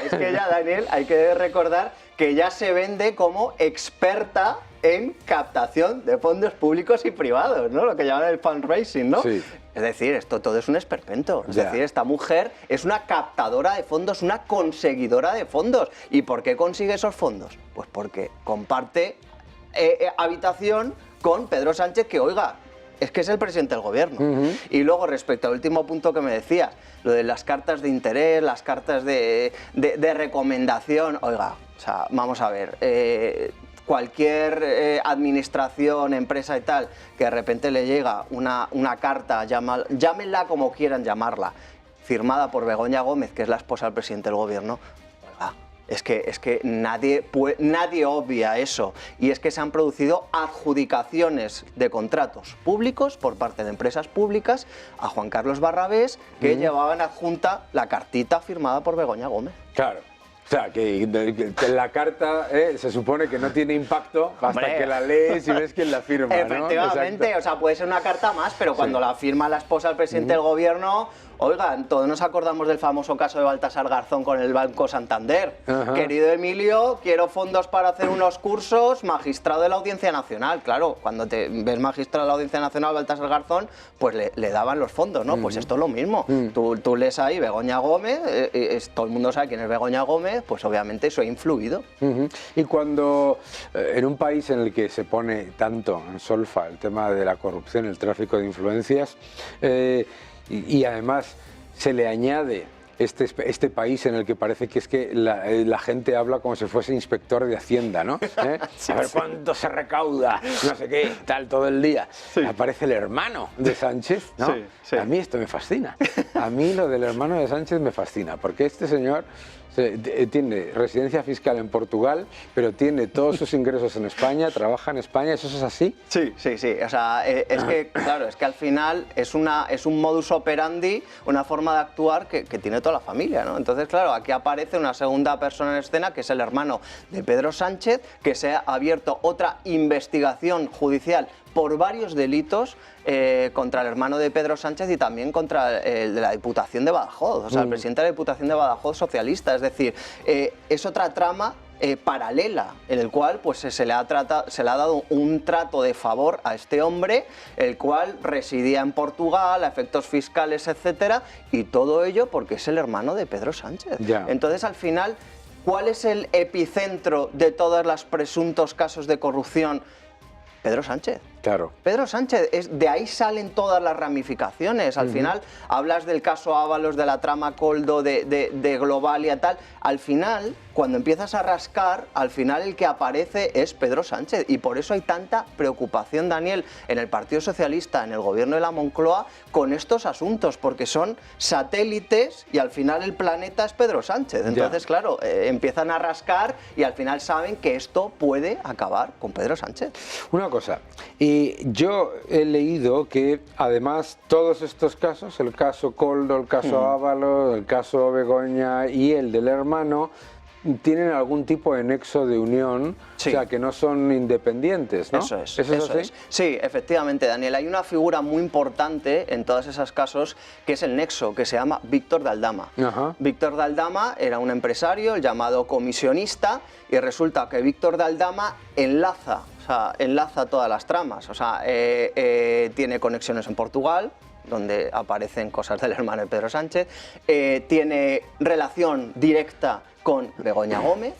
es que ya, Daniel, hay que recordar que ya se vende como experta en captación de fondos públicos y privados, ¿no? Lo que llaman el fundraising, ¿no? Sí. Es decir, esto todo es un esperpento. Es decir, esta mujer es una captadora de fondos, una conseguidora de fondos. ¿Y por qué consigue esos fondos? Pues porque comparte habitación con Pedro Sánchez, que, oiga, es que es el presidente del gobierno. Y luego, respecto al último punto que me decías, lo de las cartas de interés, las cartas de recomendación, oiga, o sea, vamos a ver... Cualquier administración, empresa y tal, que de repente le llega una carta, llámenla como quieran llamarla, firmada por Begoña Gómez, que es la esposa del presidente del gobierno, oiga, Es que nadie obvia eso, y es que se han producido adjudicaciones de contratos públicos por parte de empresas públicas a Juan Carlos Barrabés, que llevaban adjunta la cartita firmada por Begoña Gómez. Claro. O sea, que la carta se supone que no tiene impacto hasta que la lees y ves quién la firma, ¿no? Efectivamente, o sea, puede ser una carta más, pero cuando la firma la esposa del presidente del gobierno, oigan, todos nos acordamos del famoso caso de Baltasar Garzón con el Banco Santander. Querido Emilio, quiero fondos para hacer unos cursos, magistrado de la Audiencia Nacional. Claro, cuando te ves magistrado de la Audiencia Nacional, Baltasar Garzón, pues le daban los fondos, ¿no? Pues esto es lo mismo. Tú lees ahí Begoña Gómez, todo el mundo sabe quién es Begoña Gómez, pues obviamente eso ha influido. Y cuando en un país en el que se pone tanto en solfa el tema de la corrupción, el tráfico de influencias, y además se le añade este país en el que parece que es que la gente habla como si fuese inspector de Hacienda, ¿no? A ver cuánto se recauda, no sé qué, tal, todo el día. Aparece el hermano de Sánchez, ¿no? A mí esto me fascina. A mí lo del hermano de Sánchez me fascina, porque este señor tiene residencia fiscal en Portugal, pero tiene todos sus ingresos en España, trabaja en España, ¿eso es así? Sí. O sea, es que, claro, es que al final es un modus operandi, una forma de actuar que tiene toda la familia, ¿no? Entonces, claro, aquí aparece una segunda persona en escena, que es el hermano de Pedro Sánchez, que se ha abierto otra investigación judicial por varios delitos contra el hermano de Pedro Sánchez y también contra el de la Diputación de Badajoz, o sea, el presidente de la Diputación de Badajoz socialista. Es decir, es otra trama paralela, en el cual pues, se le ha dado un trato de favor a este hombre, el cual residía en Portugal, a efectos fiscales, etcétera, y todo ello porque es el hermano de Pedro Sánchez. Entonces, al final, ¿cuál es el epicentro de todos los presuntos casos de corrupción? Pedro Sánchez. Claro. Pedro Sánchez, de ahí salen todas las ramificaciones. Al final, hablas del caso Ábalos, de la trama Koldo, de Globalia y tal. Al final, cuando empiezas a rascar, al final el que aparece es Pedro Sánchez. Y por eso hay tanta preocupación, Daniel, en el Partido Socialista, en el gobierno de la Moncloa, con estos asuntos, porque son satélites y al final el planeta es Pedro Sánchez. Entonces, claro, empiezan a rascar y al final saben que esto puede acabar con Pedro Sánchez. Una cosa, y yo he leído que además todos estos casos, el caso Koldo, el caso Ábalos, el caso Begoña y el del hermano, tienen algún tipo de nexo de unión, o sea, que no son independientes, ¿no? Eso es. Sí, efectivamente, Daniel. Hay una figura muy importante en todos esos casos que es el nexo, que se llama Víctor de Aldama. Víctor de Aldama era un empresario, el llamado comisionista, y resulta que Víctor de Aldama enlaza todas las tramas. O sea, tiene conexiones en Portugal, donde aparecen cosas del hermano de Pedro Sánchez, tiene relación directa con Begoña Gómez,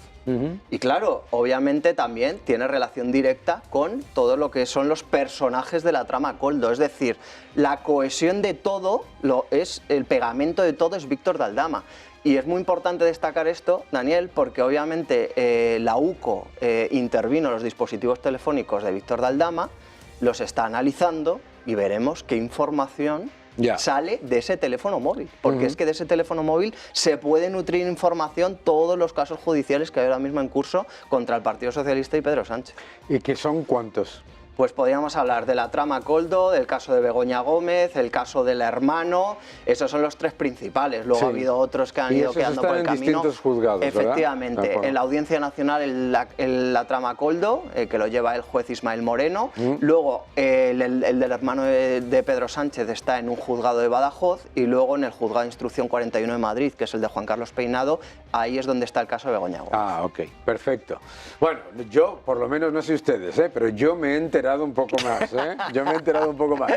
y claro, obviamente también tiene relación directa con todo lo que son los personajes de la trama Koldo. Es decir, la cohesión de todo, el pegamento de todo es Víctor de Aldama. Y es muy importante destacar esto, Daniel, porque obviamente la UCO intervino en los dispositivos telefónicos de Víctor de Aldama, los está analizando y veremos qué información sale de ese teléfono móvil, porque es que de ese teléfono móvil se puede nutrir información todos los casos judiciales que hay ahora mismo en curso contra el Partido Socialista y Pedro Sánchez. ¿Y qué son cuántos? Pues podríamos hablar de la trama Koldo, del caso de Begoña Gómez, el caso del hermano. Esos son los tres principales. Luego ha habido otros que han ido quedando por el camino. En distintos juzgados, efectivamente, ¿verdad? En la Audiencia Nacional la trama Koldo, que lo lleva el juez Ismael Moreno. Luego el del hermano de Pedro Sánchez está en un juzgado de Badajoz, y luego en el juzgado de Instrucción 41 de Madrid, que es el de Juan Carlos Peinado. Ahí es donde está el caso de Begoña Gómez. Ah, ok, perfecto. Bueno, yo, por lo menos no sé ustedes, pero yo me he enterado un poco más, Yo me he enterado un poco más.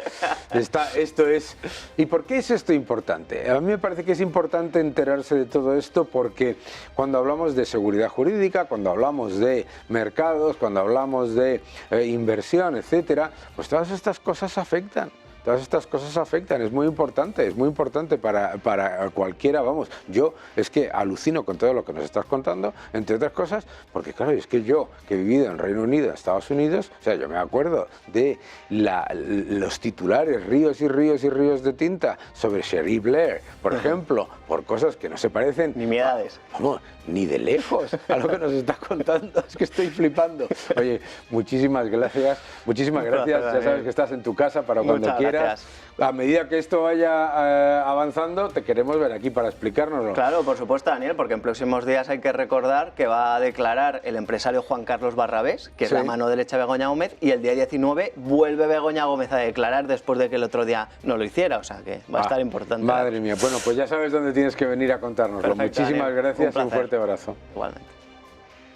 Esto es... ¿Y por qué es esto importante? A mí me parece que es importante enterarse de todo esto porque cuando hablamos de seguridad jurídica, cuando hablamos de mercados, cuando hablamos de inversión, etcétera, pues todas estas cosas afectan. todas estas cosas afectan, es muy importante para cualquiera, vamos, yo es que alucino con todo lo que nos estás contando, entre otras cosas, porque claro, es que yo, que he vivido en Reino Unido, Estados Unidos, o sea, yo me acuerdo de los titulares, ríos y ríos y ríos de tinta sobre Cherie Blair, por ejemplo, por cosas que no se parecen... Nimiedades. Vamos, ni de lejos a lo que nos estás contando, es que estoy flipando. Oye, muchísimas gracias, ya sabes que estás en tu casa para cuando quieras. A medida que esto vaya avanzando, te queremos ver aquí para explicárnoslo. Claro, por supuesto, Daniel, porque en próximos días hay que recordar que va a declarar el empresario Juan Carlos Barrabés, que es la mano derecha de Begoña Gómez, y el día 19 vuelve Begoña Gómez a declarar después de que el otro día no lo hiciera, o sea que va a estar importante. Madre mía, bueno, pues ya sabes dónde tienes que venir a contárnoslo. Perfecto, Muchísimas Daniel, gracias y un fuerte abrazo. Igualmente.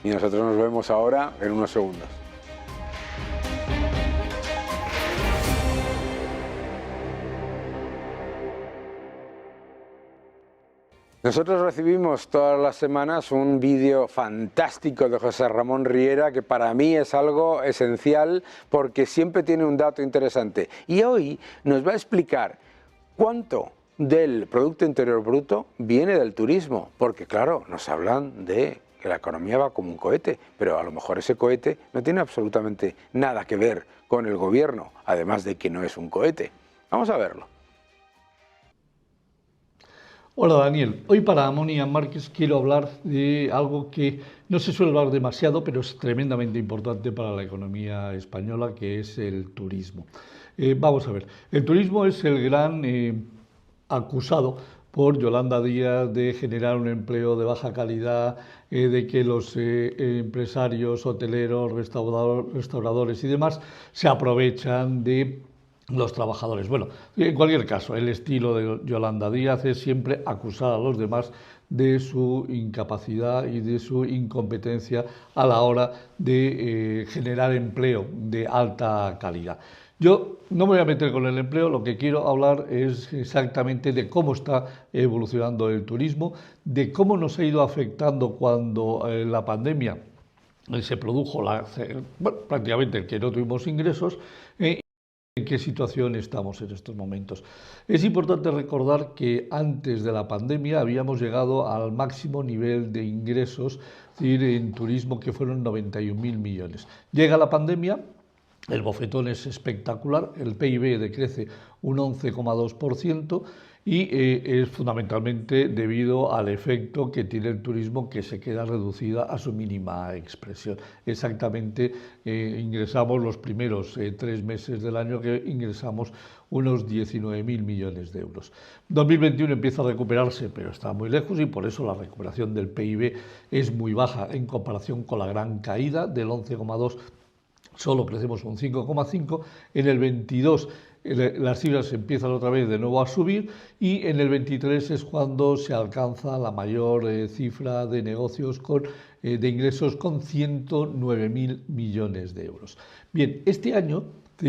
Y nosotros nos vemos ahora en unos segundos. Nosotros recibimos todas las semanas un vídeo fantástico de José Ramón Riera que para mí es algo esencial porque siempre tiene un dato interesante. Y hoy nos va a explicar cuánto del Producto Interior Bruto viene del turismo. Porque claro, nos hablan de que la economía va como un cohete, pero a lo mejor ese cohete no tiene absolutamente nada que ver con el gobierno, además de que no es un cohete. Vamos a verlo. Hola Daniel, hoy para Amonia Márquez quiero hablar de algo que no se suele hablar demasiado, pero es tremendamente importante para la economía española, que es el turismo. Vamos a ver, el turismo es el gran acusado por Yolanda Díaz de generar un empleo de baja calidad, de que los empresarios, hoteleros, restauradores y demás se aprovechan de los trabajadores. Bueno, en cualquier caso, el estilo de Yolanda Díaz es siempre acusar a los demás de su incapacidad y de su incompetencia a la hora de generar empleo de alta calidad. Yo no me voy a meter con el empleo, lo que quiero hablar es exactamente de cómo está evolucionando el turismo, de cómo nos ha ido afectando cuando la pandemia se produjo, prácticamente que no tuvimos ingresos, ¿en qué situación estamos en estos momentos? Es importante recordar que antes de la pandemia habíamos llegado al máximo nivel de ingresos, es decir, en turismo, que fueron 91.000 millones. Llega la pandemia, el bofetón es espectacular, el PIB decrece un 11,2%, y es fundamentalmente debido al efecto que tiene el turismo, que se queda reducida a su mínima expresión. Exactamente, ingresamos los primeros 3 meses del año que ingresamos unos 19.000 millones de euros. 2021 empieza a recuperarse, pero está muy lejos, y por eso la recuperación del PIB es muy baja en comparación con la gran caída del 11,2%. Solo crecemos un 5,5%, en el 22 las cifras empiezan otra vez de nuevo a subir, y en el 23 es cuando se alcanza la mayor cifra de negocios de ingresos, con 109.000 millones de euros. Bien, este año,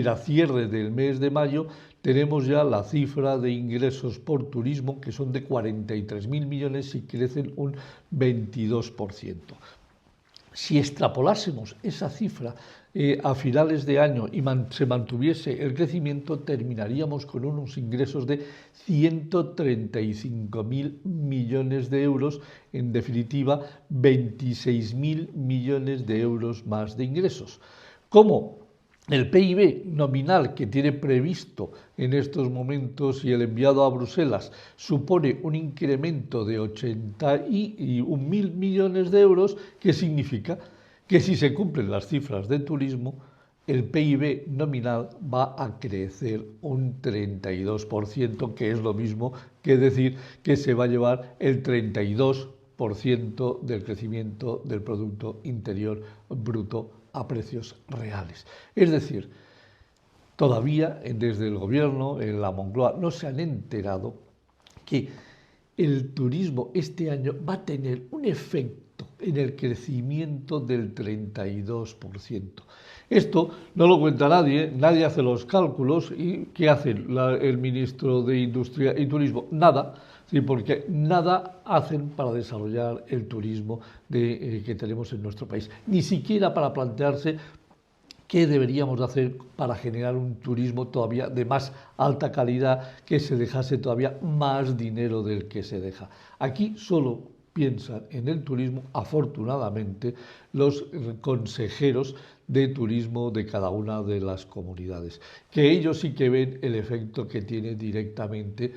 a cierre del mes de mayo, tenemos ya la cifra de ingresos por turismo, que son de 43.000 millones y crecen un 22%. Si extrapolásemos esa cifra a finales de año y se mantuviese el crecimiento, terminaríamos con unos ingresos de 135.000 millones de euros, en definitiva 26.000 millones de euros más de ingresos. Como el PIB nominal que tiene previsto en estos momentos y el enviado a Bruselas supone un incremento de 81.000 millones de euros, ¿qué significa? Que si se cumplen las cifras de turismo, el PIB nominal va a crecer un 32%, que es lo mismo que decir que se va a llevar el 32% del crecimiento del Producto Interior Bruto a precios reales. Es decir, todavía desde el gobierno, en la Moncloa, no se han enterado que el turismo este año va a tener un efecto en el crecimiento del 32%. Esto no lo cuenta nadie, nadie hace los cálculos. ¿Y qué hace el ministro de Industria y Turismo? Nada, ¿sí? Porque nada hacen para desarrollar el turismo que tenemos en nuestro país, ni siquiera para plantearse ¿Qué deberíamos hacer para generar un turismo todavía de más alta calidad, que se dejase todavía más dinero del que se deja? Aquí solo piensan en el turismo, afortunadamente, los consejeros de turismo de cada una de las comunidades, que ellos sí que ven el efecto que tiene directamente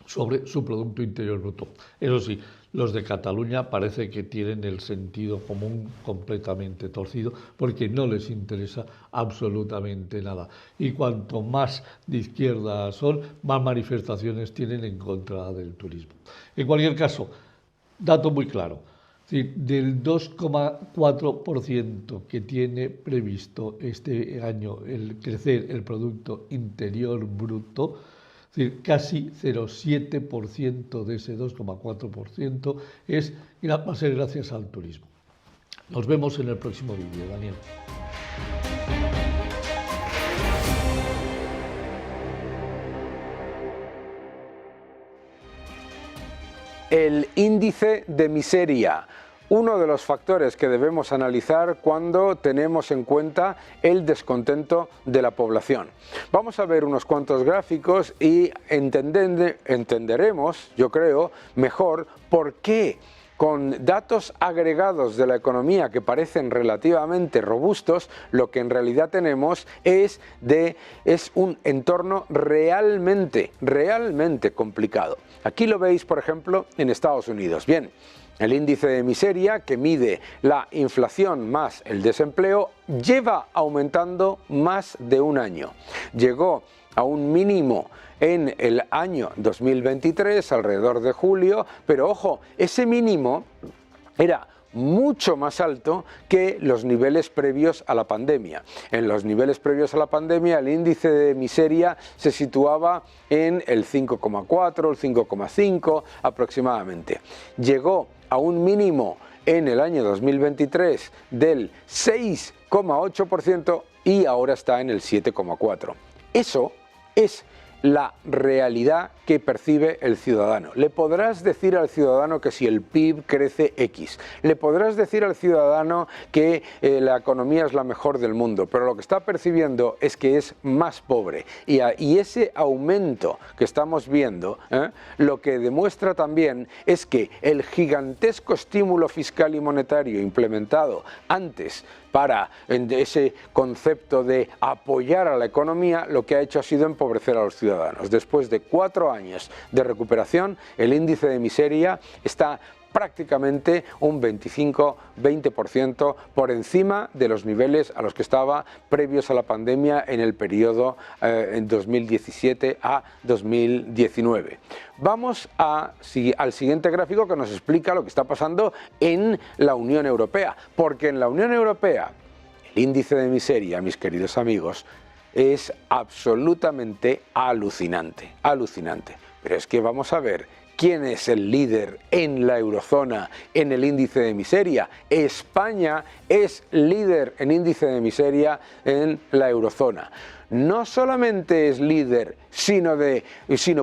sobre su Producto Interior Bruto. Eso sí, los de Cataluña parece que tienen el sentido común completamente torcido, porque no les interesa absolutamente nada. Y cuanto más de izquierda son, más manifestaciones tienen en contra del turismo. En cualquier caso, dato muy claro, del 2,4% que tiene previsto este año el crecer el Producto Interior Bruto, es decir, casi 0,7% de ese 2,4% va a ser gracias al turismo. Nos vemos en el próximo vídeo, Daniel. El índice de miseria, uno de los factores que debemos analizar cuando tenemos en cuenta el descontento de la población. Vamos a ver unos cuantos gráficos y entenderemos, yo creo, mejor por qué, con datos agregados de la economía que parecen relativamente robustos, lo que en realidad tenemos es un entorno realmente complicado. Aquí lo veis, por ejemplo, en Estados Unidos. Bien, el índice de miseria, que mide la inflación más el desempleo, lleva aumentando más de un año. Llegó a un mínimo en el año 2023, alrededor de julio, pero ojo, ese mínimo era mucho más alto que los niveles previos a la pandemia. En los niveles previos a la pandemia el índice de miseria se situaba en el 5,4, el 5,5 aproximadamente. Llegó a un mínimo en el año 2023 del 6,8% y ahora está en el 7,4%. Eso es la realidad que percibe el ciudadano. Le podrás decir al ciudadano que si el PIB crece X, le podrás decir al ciudadano que la economía es la mejor del mundo, pero lo que está percibiendo es que es más pobre. Y ese aumento que estamos viendo, lo que demuestra también es que el gigantesco estímulo fiscal y monetario implementado antes para ese concepto de apoyar a la economía, lo que ha hecho ha sido empobrecer a los ciudadanos. Después de 4 años de recuperación, el índice de miseria está prácticamente un 25-20% por encima de los niveles a los que estaba previos a la pandemia en el periodo en 2017 a 2019. Vamos al siguiente gráfico que nos explica lo que está pasando en la Unión Europea, porque en la Unión Europea el índice de miseria, mis queridos amigos, es absolutamente alucinante, alucinante. Pero es que vamos a ver quién es el líder en la eurozona en el índice de miseria. España es líder en índice de miseria en la eurozona. No solamente es líder, sino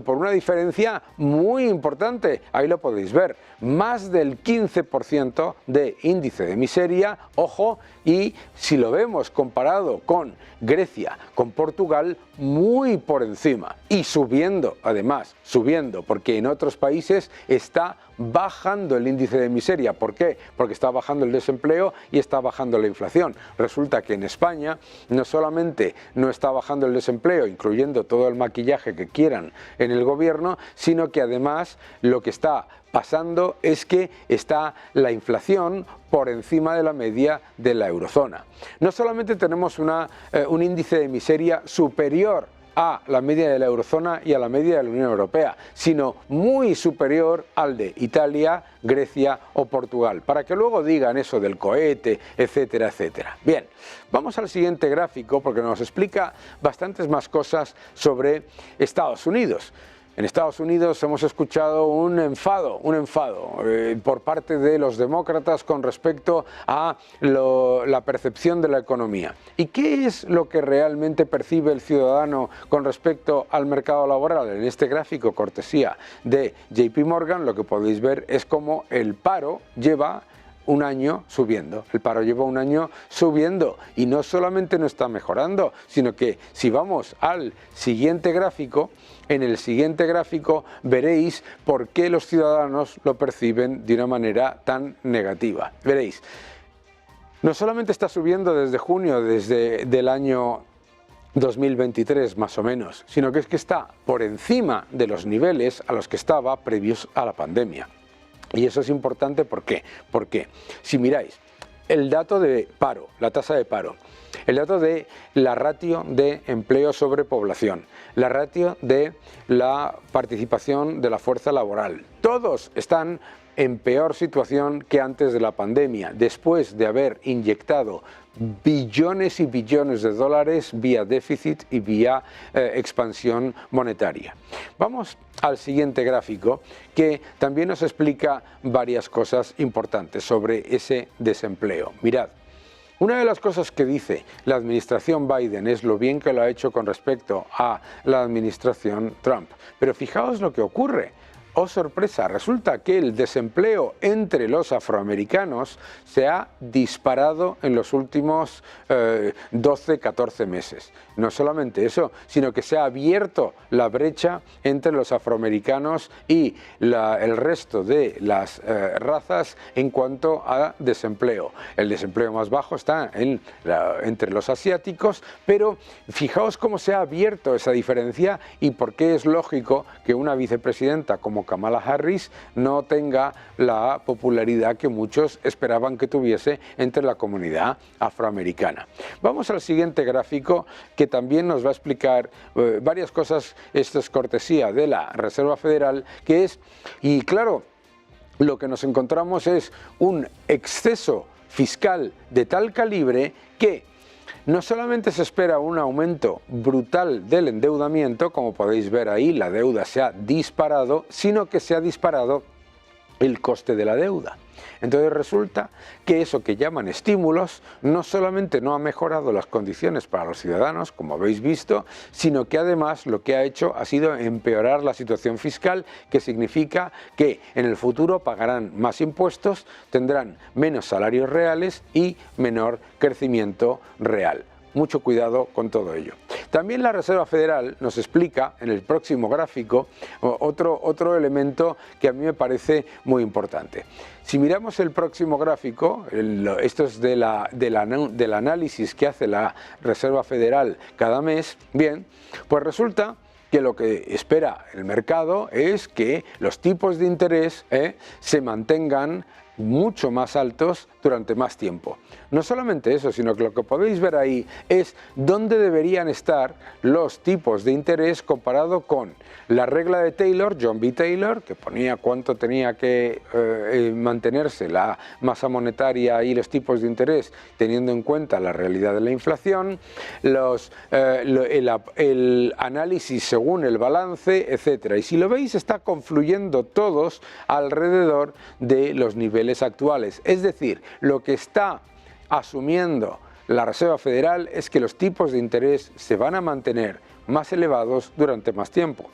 por una diferencia muy importante. Ahí lo podéis ver. Más del 15% de índice de miseria, ojo, y si lo vemos comparado con Grecia, con Portugal, muy por encima. Y subiendo, además, subiendo, porque en otros países está bajando el índice de miseria. ¿Por qué? Porque está bajando el desempleo y está bajando la inflación. Resulta que en España no solamente no está bajando el desempleo, incluyendo todo el maquillaje que quieran en el gobierno, sino que además lo que está pasando es que está la inflación por encima de la media de la eurozona. No solamente tenemos un índice de miseria superior a la media de la eurozona y a la media de la Unión Europea, sino muy superior al de Italia, Grecia o Portugal, para que luego digan eso del cohete, etcétera, etcétera. Bien, vamos al siguiente gráfico porque nos explica bastantes más cosas sobre Estados Unidos. En Estados Unidos hemos escuchado un enfado por parte de los demócratas con respecto a la percepción de la economía. ¿Y qué es lo que realmente percibe el ciudadano con respecto al mercado laboral? En este gráfico, cortesía de JP Morgan, lo que podéis ver es cómo el paro lleva un año subiendo, el paro lleva un año subiendo y no solamente no está mejorando, sino que si vamos al siguiente gráfico, en el siguiente gráfico veréis por qué los ciudadanos lo perciben de una manera tan negativa. Veréis, no solamente está subiendo desde junio, desde el año 2023 más o menos, sino que es que está por encima de los niveles a los que estaba previos a la pandemia. Y eso es importante, ¿por qué? Porque si miráis el dato de paro, la tasa de paro, el dato de la ratio de empleo sobre población, la ratio de la participación de la fuerza laboral, todos están en peor situación que antes de la pandemia, después de haber inyectado billones y billones de dólares vía déficit y vía expansión monetaria. Vamos al siguiente gráfico, que también nos explica varias cosas importantes sobre ese desempleo. Mirad, una de las cosas que dice la administración Biden es lo bien que lo ha hecho con respecto a la administración Trump, pero fijaos lo que ocurre. Oh sorpresa, resulta que el desempleo entre los afroamericanos se ha disparado en los últimos 12-14 meses. No solamente eso, sino que se ha abierto la brecha entre los afroamericanos y el resto de las razas en cuanto a desempleo. El desempleo más bajo está entre los asiáticos, pero fijaos cómo se ha abierto esa diferencia y por qué es lógico que una vicepresidenta como Kamala Harris no tenga la popularidad que muchos esperaban que tuviese entre la comunidad afroamericana. Vamos al siguiente gráfico, que también nos va a explicar varias cosas. Esto es cortesía de la Reserva Federal, que es, y claro, lo que nos encontramos es un exceso fiscal de tal calibre que no solamente se espera un aumento brutal del endeudamiento, como podéis ver ahí, la deuda se ha disparado, sino que se ha disparado el coste de la deuda. Entonces resulta que eso que llaman estímulos no solamente no ha mejorado las condiciones para los ciudadanos, como habéis visto, sino que además lo que ha hecho ha sido empeorar la situación fiscal, que significa que en el futuro pagarán más impuestos, tendrán menos salarios reales y menor crecimiento real. Mucho cuidado con todo ello. También la Reserva Federal nos explica en el próximo gráfico otro elemento que a mí me parece muy importante. Si miramos el próximo gráfico, esto es del análisis que hace la Reserva Federal cada mes, bien, pues resulta que lo que espera el mercado es que los tipos de interés se mantengan mucho más altos durante más tiempo. No solamente eso, sino que lo que podéis ver ahí es dónde deberían estar los tipos de interés comparado con la regla de Taylor, John B. Taylor, que ponía cuánto tenía que mantenerse la masa monetaria y los tipos de interés teniendo en cuenta la realidad de la inflación, el análisis según el balance, etc. Y si lo veis, está confluyendo todos alrededor de los niveles actuales. Es decir, lo que está asumiendo la Reserva Federal es que los tipos de interés se van a mantener más elevados durante más tiempo.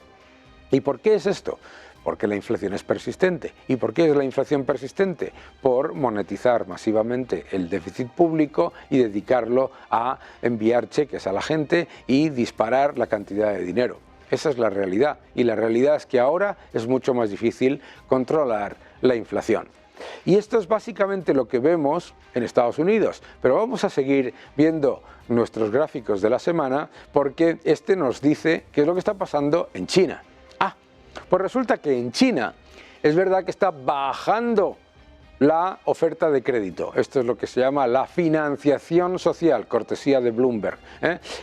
¿Y por qué es esto? Porque la inflación es persistente. ¿Y por qué es la inflación persistente? Por monetizar masivamente el déficit público y dedicarlo a enviar cheques a la gente y disparar la cantidad de dinero. Esa es la realidad. Y la realidad es que ahora es mucho más difícil controlar la inflación. Y esto es básicamente lo que vemos en Estados Unidos, pero vamos a seguir viendo nuestros gráficos de la semana porque este nos dice qué es lo que está pasando en China. Pues resulta que en China es verdad que está bajando la oferta de crédito. Esto es lo que se llama la financiación social, cortesía de Bloomberg.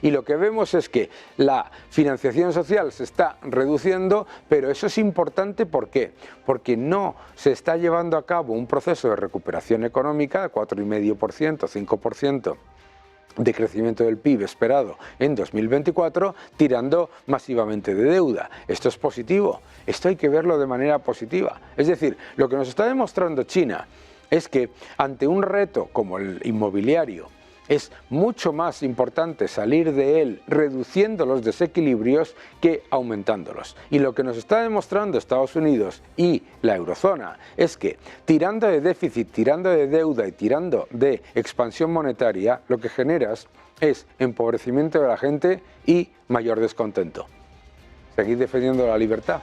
Y lo que vemos es que la financiación social se está reduciendo, pero eso es importante, ¿por qué? Porque no se está llevando a cabo un proceso de recuperación económica de 4,5%, 5%. De crecimiento del PIB esperado en 2024, tirando masivamente de deuda. Esto es positivo, esto hay que verlo de manera positiva. Es decir, lo que nos está demostrando China es que ante un reto como el inmobiliario, Es mucho más importante salir de él reduciendo los desequilibrios que aumentándolos. Y lo que nos está demostrando Estados Unidos y la eurozona es que tirando de déficit, tirando de deuda y tirando de expansión monetaria, lo que generas es empobrecimiento de la gente y mayor descontento. Seguid defendiendo la libertad.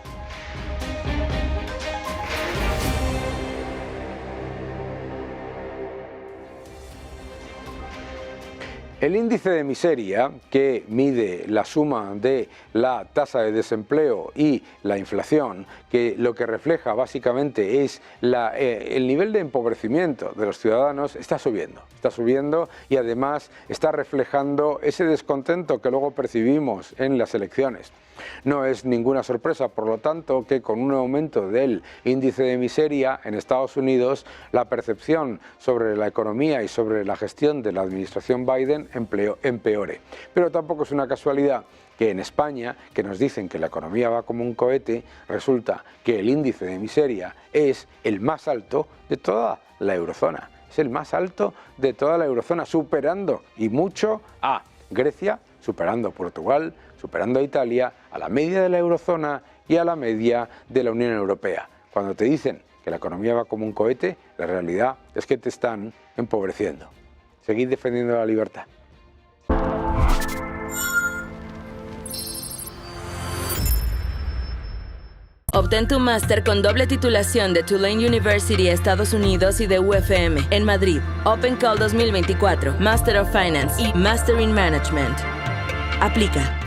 El índice de miseria, que mide la suma de la tasa de desempleo y la inflación, que lo que refleja básicamente es el nivel de empobrecimiento de los ciudadanos, está subiendo y además está reflejando ese descontento que luego percibimos en las elecciones. No es ninguna sorpresa, por lo tanto, que con un aumento del índice de miseria en Estados Unidos, la percepción sobre la economía y sobre la gestión de la administración Biden empeore. Pero tampoco es una casualidad que en España, que nos dicen que la economía va como un cohete, resulta que el índice de miseria es el más alto de toda la eurozona. Es el más alto de toda la eurozona, superando y mucho a Grecia, superando a Portugal, superando a Italia, a la media de la eurozona y a la media de la Unión Europea. Cuando te dicen que la economía va como un cohete, la realidad es que te están empobreciendo. Seguid defendiendo la libertad. Obtén tu máster con doble titulación de Tulane University, Estados Unidos y de UFM en Madrid. Open Call 2024, Master of Finance y Master in Management. Aplica.